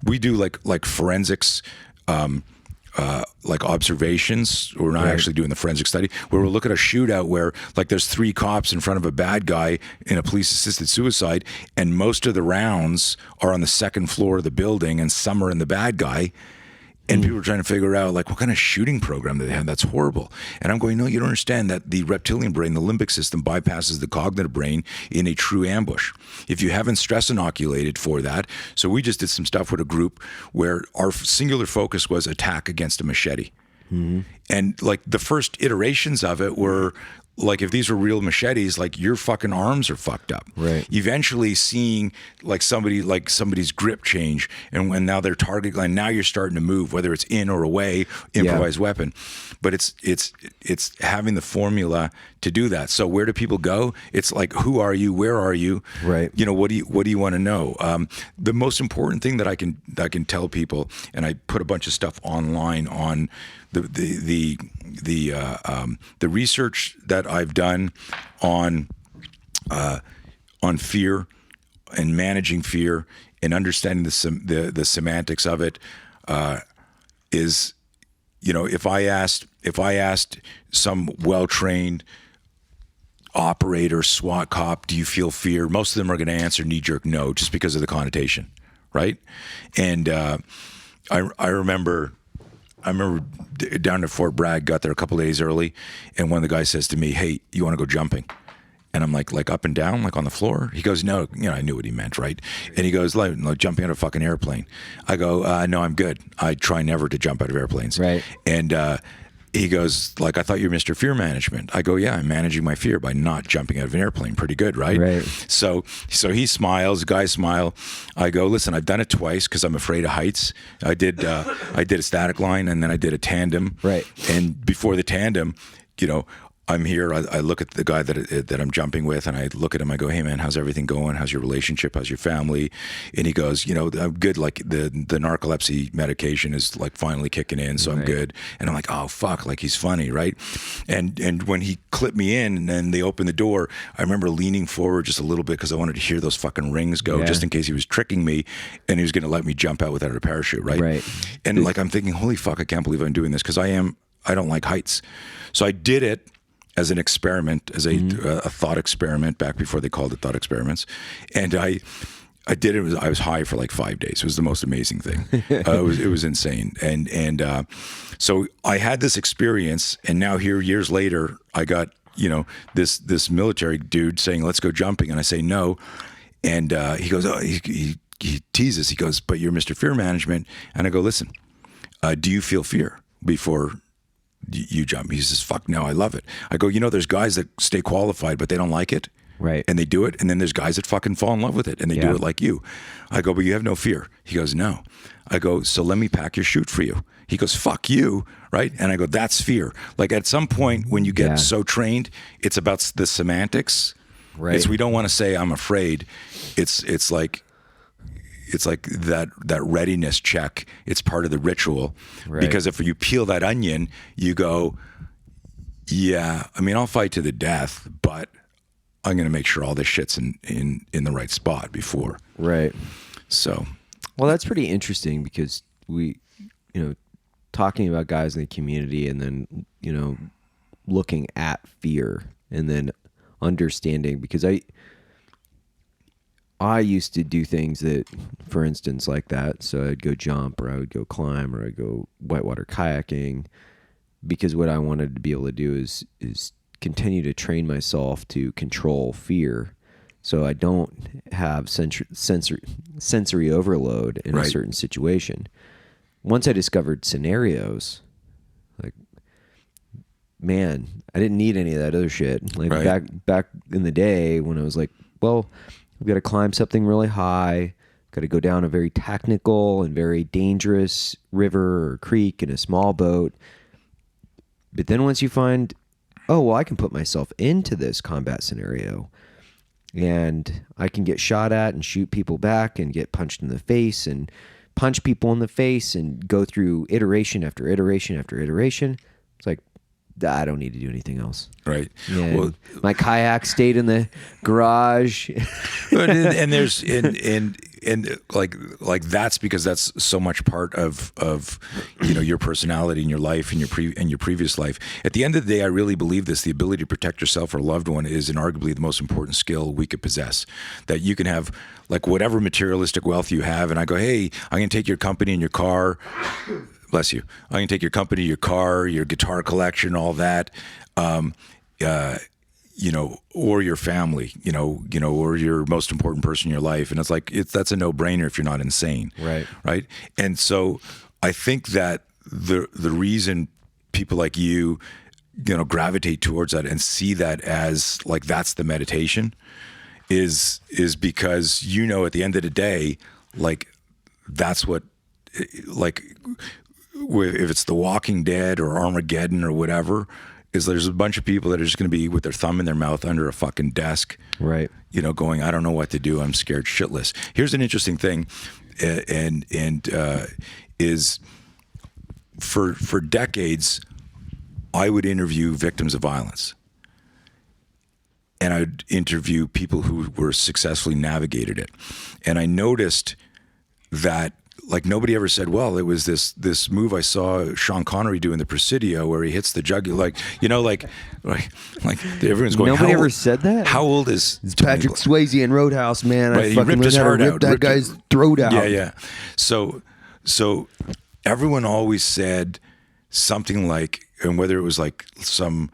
We do like forensics, like observations. We're not actually doing the forensic study, where we'll look at a shootout where like there's 3 cops in front of a bad guy in a police assisted suicide, and most of the rounds are on the second floor of the building and some are in the bad guy. And people are trying to figure out like what kind of shooting program do they have. That's horrible. And I'm going, no, you don't understand that the reptilian brain, the limbic system, bypasses the cognitive brain in a true ambush. If you haven't stress inoculated for that. So we just did some stuff with a group where our singular focus was attack against a machete. And like the first iterations of it were like, if these were real machetes, like your fucking arms are fucked up. Right. Eventually seeing somebody's grip change, and when now they're target line, now you're starting to move, whether it's in or away, improvised weapon. But it's having the formula to do that. So where do people go? It's like, who are you? Where are you? Right. What do you want to know? The most important thing that I can tell people, and I put a bunch of stuff online on the research that I've done on fear and managing fear and understanding the semantics of it, is, if I asked some well-trained operator, SWAT cop, do you feel fear? Most of them are going to answer knee-jerk no, just because of the connotation, right? And I remember down at Fort Bragg, got there a couple of days early, and one of the guys says to me, hey, you want to go jumping? And I'm like up and down, like on the floor? He goes, no, I knew what he meant, right? And he goes, like jumping out of a fucking airplane. I go, no, I'm good. I try never to jump out of airplanes. Right. And he goes, like, I thought you were Mr. Fear Management. I go, yeah, I'm managing my fear by not jumping out of an airplane. Pretty good, right? Right. So he smiles, guys smile. I go, listen, I've done it twice because I'm afraid of heights. I did a static line, and then I did a tandem. Right. And before the tandem, I'm here. I look at the guy that I'm jumping with, and I look at him. I go, "Hey, man, how's everything going? How's your relationship? How's your family?" And he goes, "I'm good. Like the narcolepsy medication is like finally kicking in, so I'm good." And I'm like, "Oh fuck!" Like he's funny, right? And when he clipped me in, and then they opened the door, I remember leaning forward just a little bit because I wanted to hear those fucking rings go, just in case he was tricking me, and he was going to let me jump out without a parachute, right? Right. And like I'm thinking, "Holy fuck! I can't believe I'm doing this," because I don't like heights, so I did it as an experiment, as a thought experiment back before they called it thought experiments. And I did it. I was high for like 5 days. It was the most amazing thing. It was insane. And so I had this experience, and now here years later, I got, this military dude saying, let's go jumping. And I say, no. And he goes, oh, he teases. He goes, but you're Mr. Fear Management. And I go, listen, do you feel fear before you jump? He says, fuck no, I love it. I go, there's guys that stay qualified, but they don't like it. Right. And they do it. And then there's guys that fucking fall in love with it, and they do it like you. I go, but you have no fear. He goes, no. I go, so let me pack your chute for you. He goes, fuck you. Right. And I go, that's fear. Like at some point when you get so trained, it's about the semantics. Right. We don't want to say I'm afraid. It's like that readiness check. It's part of the ritual. Right. Because if you peel that onion, you go, yeah, I mean, I'll fight to the death, but I'm going to make sure all this shit's in the right spot before. Right. So. Well, that's pretty interesting because we, talking about guys in the community and then, looking at fear and then understanding, because I used to do things that, for instance, like that. So I'd go jump, or I would go climb, or I'd go whitewater kayaking, because what I wanted to be able to do is continue to train myself to control fear. so I don't have sensory overload in a certain situation. Once I discovered scenarios, like, man, I didn't need any of that other shit. Like back in the day when I was like, well, I've got to climb something really high, got to go down a very technical and very dangerous river or creek in a small boat. But then once you find, oh, well, I can put myself into this combat scenario and I can get shot at and shoot people back and get punched in the face and punch people in the face and go through iteration after iteration after iteration. It's like, I don't need to do anything else. Right. And well, my kayak stayed in the garage. and there's and like that's because that's so much part of your personality and your life and your previous life. At the end of the day, I really believe this: the ability to protect yourself or a loved one is inarguably the most important skill we could possess. That you can have like whatever materialistic wealth you have, and I go, hey, I'm going to take your company and your car. Bless you. I can take your company, your car, your guitar collection, all that, or your family, or your most important person in your life. And it's like, that's a no-brainer if you're not insane. Right. Right. And so I think that the reason people like you, gravitate towards that and see that as like, that's the meditation is because, at the end of the day, like, that's what, like, if it's The Walking Dead or Armageddon or whatever, is there's a bunch of people that are just going to be with their thumb in their mouth under a fucking desk, right? Going, I don't know what to do. I'm scared shitless. Here's an interesting thing, and is for decades, I would interview victims of violence, and I'd interview people who were successfully navigated it, and I noticed that. Like nobody ever said, well, it was this move I saw Sean Connery do in the Presidio where he hits the jugular, like everyone's going. Nobody ever said that. How old is it's Patrick Swayze in Roadhouse, man? Right, he ripped his heart out. That guy's throat out. Yeah. So everyone always said something like, and whether it was like some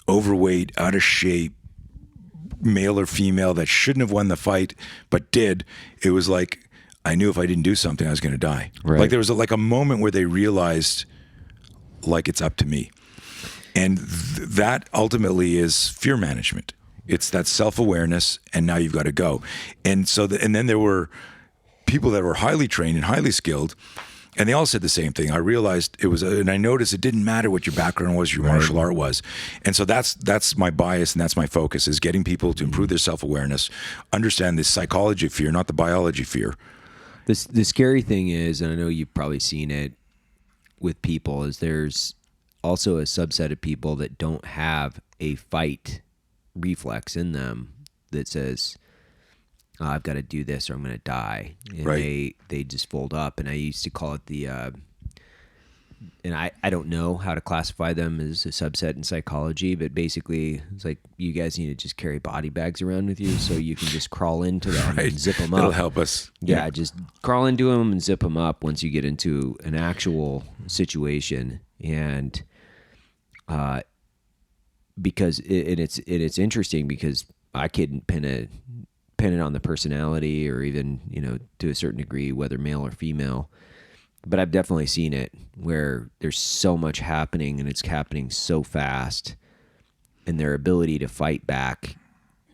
overweight, out of shape male or female that shouldn't have won the fight but did, it was like, I knew if I didn't do something, I was going to die. Right. Like there was a moment where they realized, like, it's up to me. And that ultimately is fear management. It's that self-awareness, and now you've got to go. And so, and then there were people that were highly trained and highly skilled, and they all said the same thing. I realized it was, and I noticed it didn't matter what your background was, your martial art was. And so that's my bias, and that's my focus, is getting people to improve their self-awareness, understand the psychology of fear, not the biology of fear. The scary thing is, and I know you've probably seen it with people, is there's also a subset of people that don't have a fight reflex in them that says, I've got to do this or I'm going to die. And right. they just fold up. And I used to call it the, and I don't know how to classify them as a subset in psychology, but basically it's like you guys need to just carry body bags around with you so you can just crawl into them right. and zip them up. It'll help us. Yeah, just crawl into them and zip them up once you get into an actual situation. And because it's interesting because I couldn't pin it on the personality or even, to a certain degree, whether male or female. But I've definitely seen it where there's so much happening and it's happening so fast, and their ability to fight back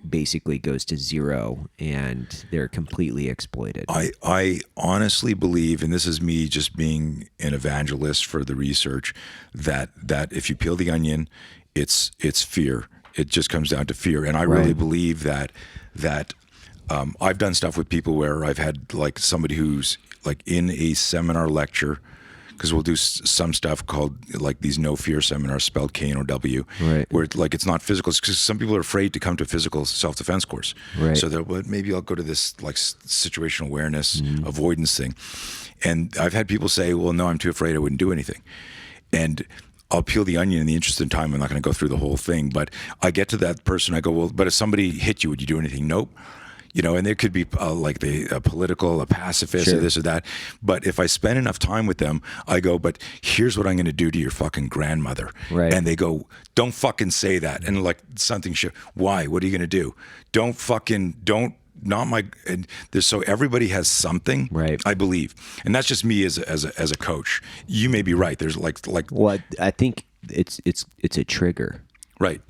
basically goes to zero and they're completely exploited. I honestly believe, and this is me just being an evangelist for the research, that if you peel the onion, it's fear. It just comes down to fear. And I really believe that I've done stuff with people where I've had like somebody who's like in a seminar lecture, because we'll do some stuff called like these no fear seminars, spelled K-N-O-W, right. where like it's not physical. It's because some people are afraid to come to a physical self-defense course. Right. So they're, well, maybe I'll go to this like situational awareness avoidance thing. And I've had people say, well, no, I'm too afraid, I wouldn't do anything. And I'll peel the onion in the interest of time. I'm not going to go through the whole thing, but I get to that person. I go, well, but if somebody hit you, would you do anything? Nope. You know, and there could be like a political, a pacifist, or this or that. But if I spend enough time with them, I go, but here's what I'm going to do to your fucking grandmother. Right. And they go, don't fucking say that. And like something, why? What are you going to do? Not my. And there's so everybody has something. Right. I believe, and that's just me as a coach. You may be right. There's like. Well, I think it's a trigger. Right.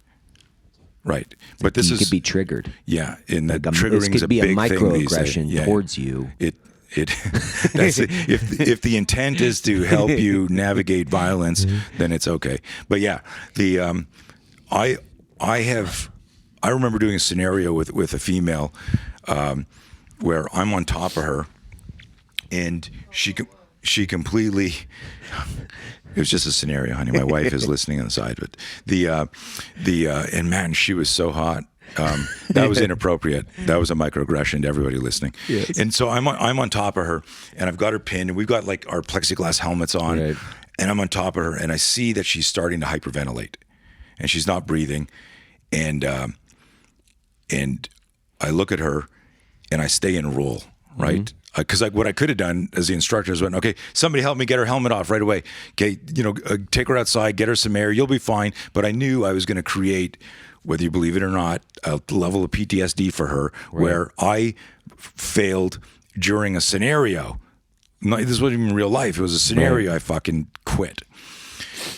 Right, but this could be triggered. Yeah, in that Like triggering is a big thing. This could be a microaggression towards you. That's it. If the intent is to help you navigate violence, then it's okay. But yeah, I remember doing a scenario with a female where I'm on top of her, and she completely. It was just a scenario, honey. My wife is listening on the side, but and man, she was so hot. That was inappropriate. That was a microaggression to everybody listening. Yes. And so I'm on top of her, and I've got her pinned, and we've got like our plexiglass helmets on, right. And I'm on top of her, and I see that she's starting to hyperventilate, and she's not breathing, and I look at her, and I stay in roll, right. Mm-hmm. Because what I could have done as the instructor is went, okay, somebody help me get her helmet off right away. Okay, take her outside, get her some air, you'll be fine. But I knew I was going to create, whether you believe it or not, a level of PTSD for her, right. Where I failed during a scenario. This wasn't even real life. It was a scenario. Right. I fucking quit.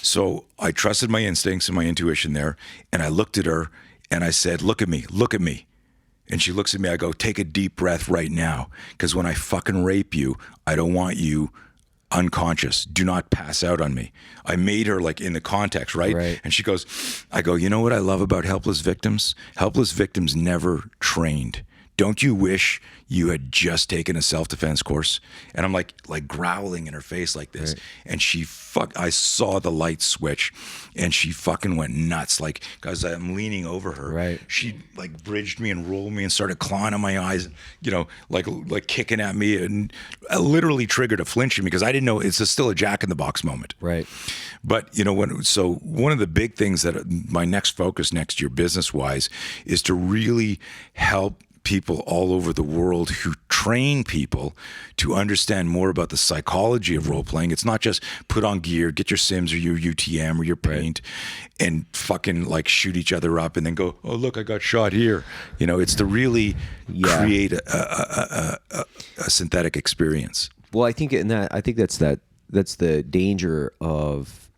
So I trusted my instincts and my intuition there, and I looked at her and I said, look at me. And she looks at me, I go, take a deep breath right now. Because when I fucking rape you, I don't want you unconscious. Do not pass out on me. I made her like in the context, right? And she goes, I go, you know what I love about helpless victims? Helpless victims never trained. Don't you wish you had just taken a self-defense course? And I'm like growling in her face like this. Right. And I saw the light switch, and she fucking went nuts. Like, because I'm leaning over her. Right. She like bridged me and rolled me and started clawing on my eyes, like kicking at me, and I literally triggered a flinching because I didn't know it's still a Jack in the Box moment. Right. But one of the big things that my next focus next year business wise is to really help people all over the world who train people to understand more about the psychology of role playing. It's not just put on gear, get your Sims or your UTM or your paint, and fucking like shoot each other up and then go, oh look, I got shot here. It's to really create a synthetic experience. Well, I think that's the danger of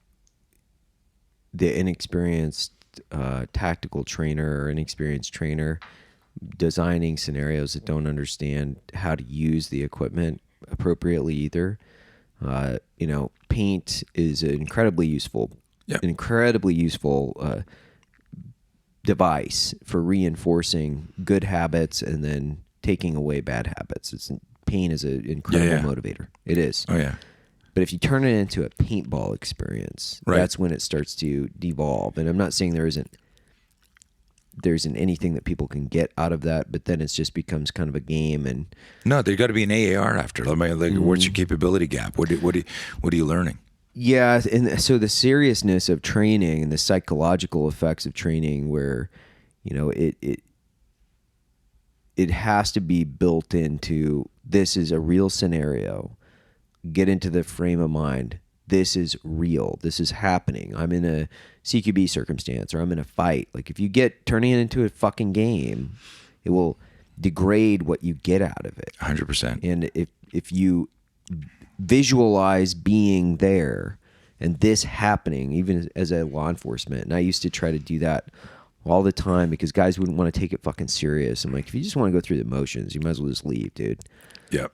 the inexperienced tactical trainer or inexperienced trainer designing scenarios that don't understand how to use the equipment appropriately either. Paint is an incredibly useful device for reinforcing good habits and then taking away bad habits. Paint is an incredible motivator. It is. Oh yeah. But if you turn it into a paintball experience, that's when it starts to devolve. And I'm not saying there isn't anything that people can get out of that, but then it just becomes kind of a game. And no, there's got to be an AAR after. What's your capability gap? What are you learning? Yeah, and so the seriousness of training and the psychological effects of training, where it has to be built into, this is a real scenario. Get into the frame of mind. This is real. This is happening. I'm in a CQB circumstance, or I'm in a fight. Like, if you turning it into a fucking game, it will degrade what you get out of it. 100%. And if you visualize being there and this happening, even as a law enforcement, and I used to try to do that all the time because guys wouldn't want to take it fucking serious. I'm like, if you just want to go through the motions, you might as well just leave, dude. Yep.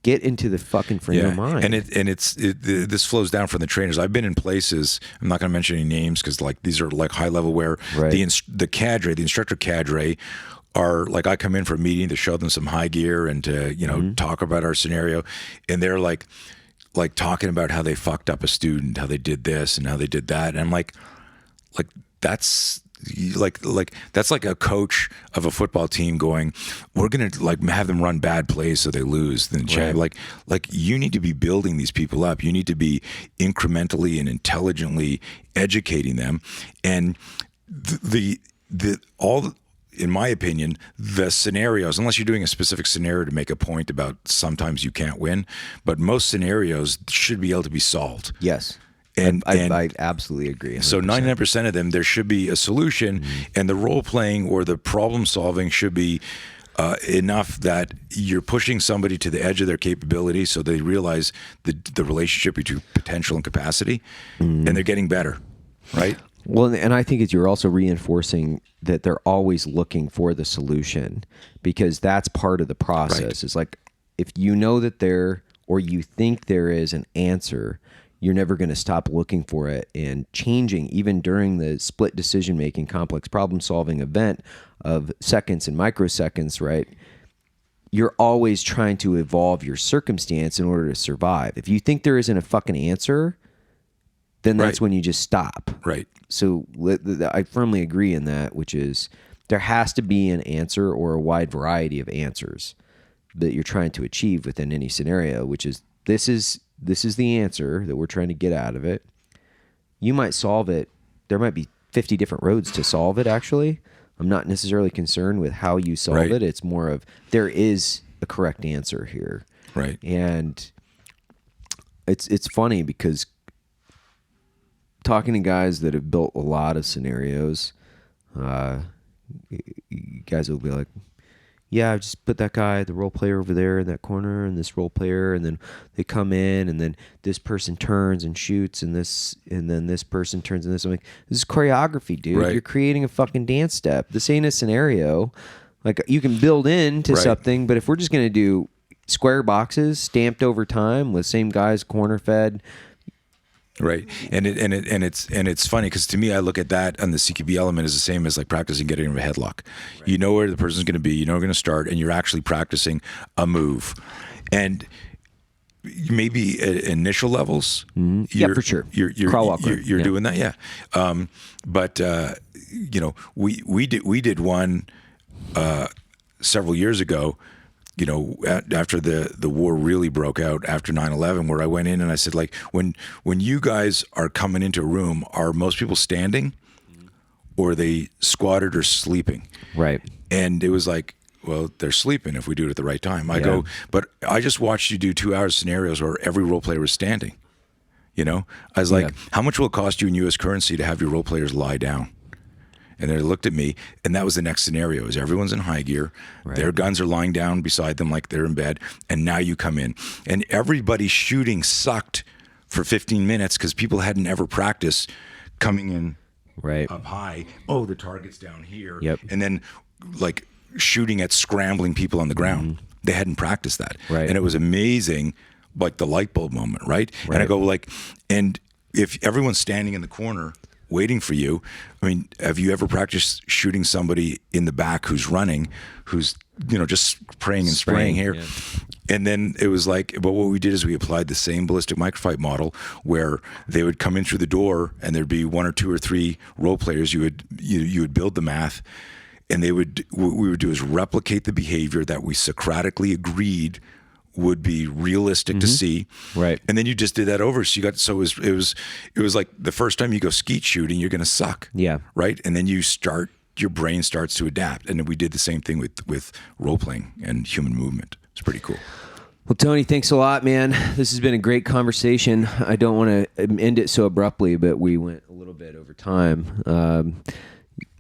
Get into the fucking frame of mind. And this flows down from the trainers. I've been in places, I'm not going to mention any names because like these are like high level, where the cadre, the instructor cadre, are like, I come in for a meeting to show them some high gear and to talk about our scenario, and they're like talking about how they fucked up a student, how they did this and how they did that, and I'm like that's that's like a coach of a football team going, we're gonna have them run bad plays so they lose. Then like you need to be building these people up. You need to be incrementally and intelligently educating them, and in my opinion, the scenarios, unless you're doing a specific scenario to make a point about sometimes you can't win, but most scenarios should be able to be solved. Yes. And I absolutely agree. 100%. So 99% of them, there should be a solution, and the role playing or the problem solving should be enough that you're pushing somebody to the edge of their capability, so they realize the relationship between potential and capacity, and they're getting better, right? Well, and I think you're also reinforcing that they're always looking for the solution, because that's part of the process. Right. It's like, if you know that there, or you think there is an answer, you're never going to stop looking for it and changing, even during the split decision-making, complex problem-solving event of seconds and microseconds, right? You're always trying to evolve your circumstance in order to survive. If you think there isn't a fucking answer, then that's when you just stop. Right. So I firmly agree in that, which is there has to be an answer or a wide variety of answers that you're trying to achieve within any scenario, which is this is the answer that we're trying to get out of it. You might solve it. There might be 50 different roads to solve it, actually. I'm not necessarily concerned with how you solve it. It's more of there is a correct answer here. Right. And it's funny because talking to guys that have built a lot of scenarios, you guys will be like, yeah, I just put that guy, the role player over there in that corner, and this role player, and then they come in, and then this person turns and shoots, and then this person turns and this. I'm like, this is choreography, dude. Right. You're creating a fucking dance step. This ain't a scenario. Like, you can build into something, but if we're just gonna do square boxes stamped over time with same guys corner fed. Right, and it's funny because to me, I look at that, and the CQB element is the same as like practicing getting into a headlock. Right. You know where the person's going to be, you know where they're going to start, and you're actually practicing a move. And maybe at initial levels, yeah, for sure, you're doing that, yeah. But you know, we did one several years ago. You know, after the war really broke out after 9/11, where I went in and I said, like, when you guys are coming into a room, are most people standing, or are they squatted or sleeping? Right. And it was like, well, they're sleeping if we do it at the right time. I go, but I just watched you do 2 hours scenarios where every role player was standing. You know, I was like, how much will it cost you in U.S. currency to have your role players lie down? And they looked at me, and that was the next scenario: is everyone's in high gear, their guns are lying down beside them like they're in bed, and now you come in, and everybody's shooting sucked for 15 minutes because people hadn't ever practiced coming in up high. Oh, the target's down here, and then like shooting at scrambling people on the ground. They hadn't practiced that, and it was amazing, like the light bulb moment, right? And I go like, and if everyone's standing in the corner waiting for you, I mean, have you ever practiced shooting somebody in the back who's running, who's, you know, just praying and spraying here? Yeah. And then it was like, but what we did is we applied the same ballistic microfight model where they would come in through the door and there'd be 1 or 2 or 3 role players. You would build the math, and what we would do is replicate the behavior that we Socratically agreed would be realistic to see, right? And then you just did that over. So it was like the first time you go skeet shooting, you're going to suck, right? And then your brain starts to adapt. And then we did the same thing with role playing and human movement. It's pretty cool. Well, Tony, thanks a lot, man. This has been a great conversation. I don't want to end it so abruptly, but we went a little bit over time.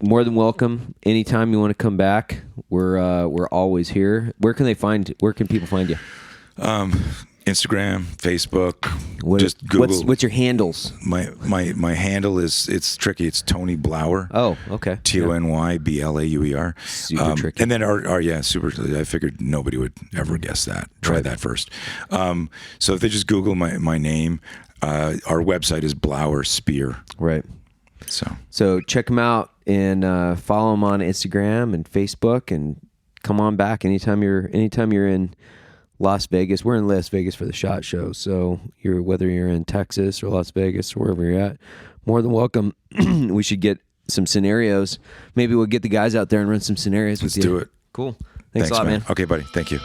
More than welcome. Anytime you want to come back, we're always here. Where can people find you? Instagram, Facebook, just Google. What's your handles? My handle it's tricky. It's Tony Blauer. Oh, okay. TonyBlauer. Super tricky. And then our super. I figured nobody would ever guess that. Try that first. So if they just Google my name, our website is Blauer Spear. Right. So check him out and follow him on Instagram and Facebook, and come on back anytime you're in Las Vegas. We're in Las Vegas for the SHOT Show, so whether you're in Texas or Las Vegas or wherever you're at, more than welcome. We should get some scenarios. Maybe we'll get the guys out there and run some scenarios with you. Let's do it. Cool. Thanks a lot, man. Okay, buddy. Thank you.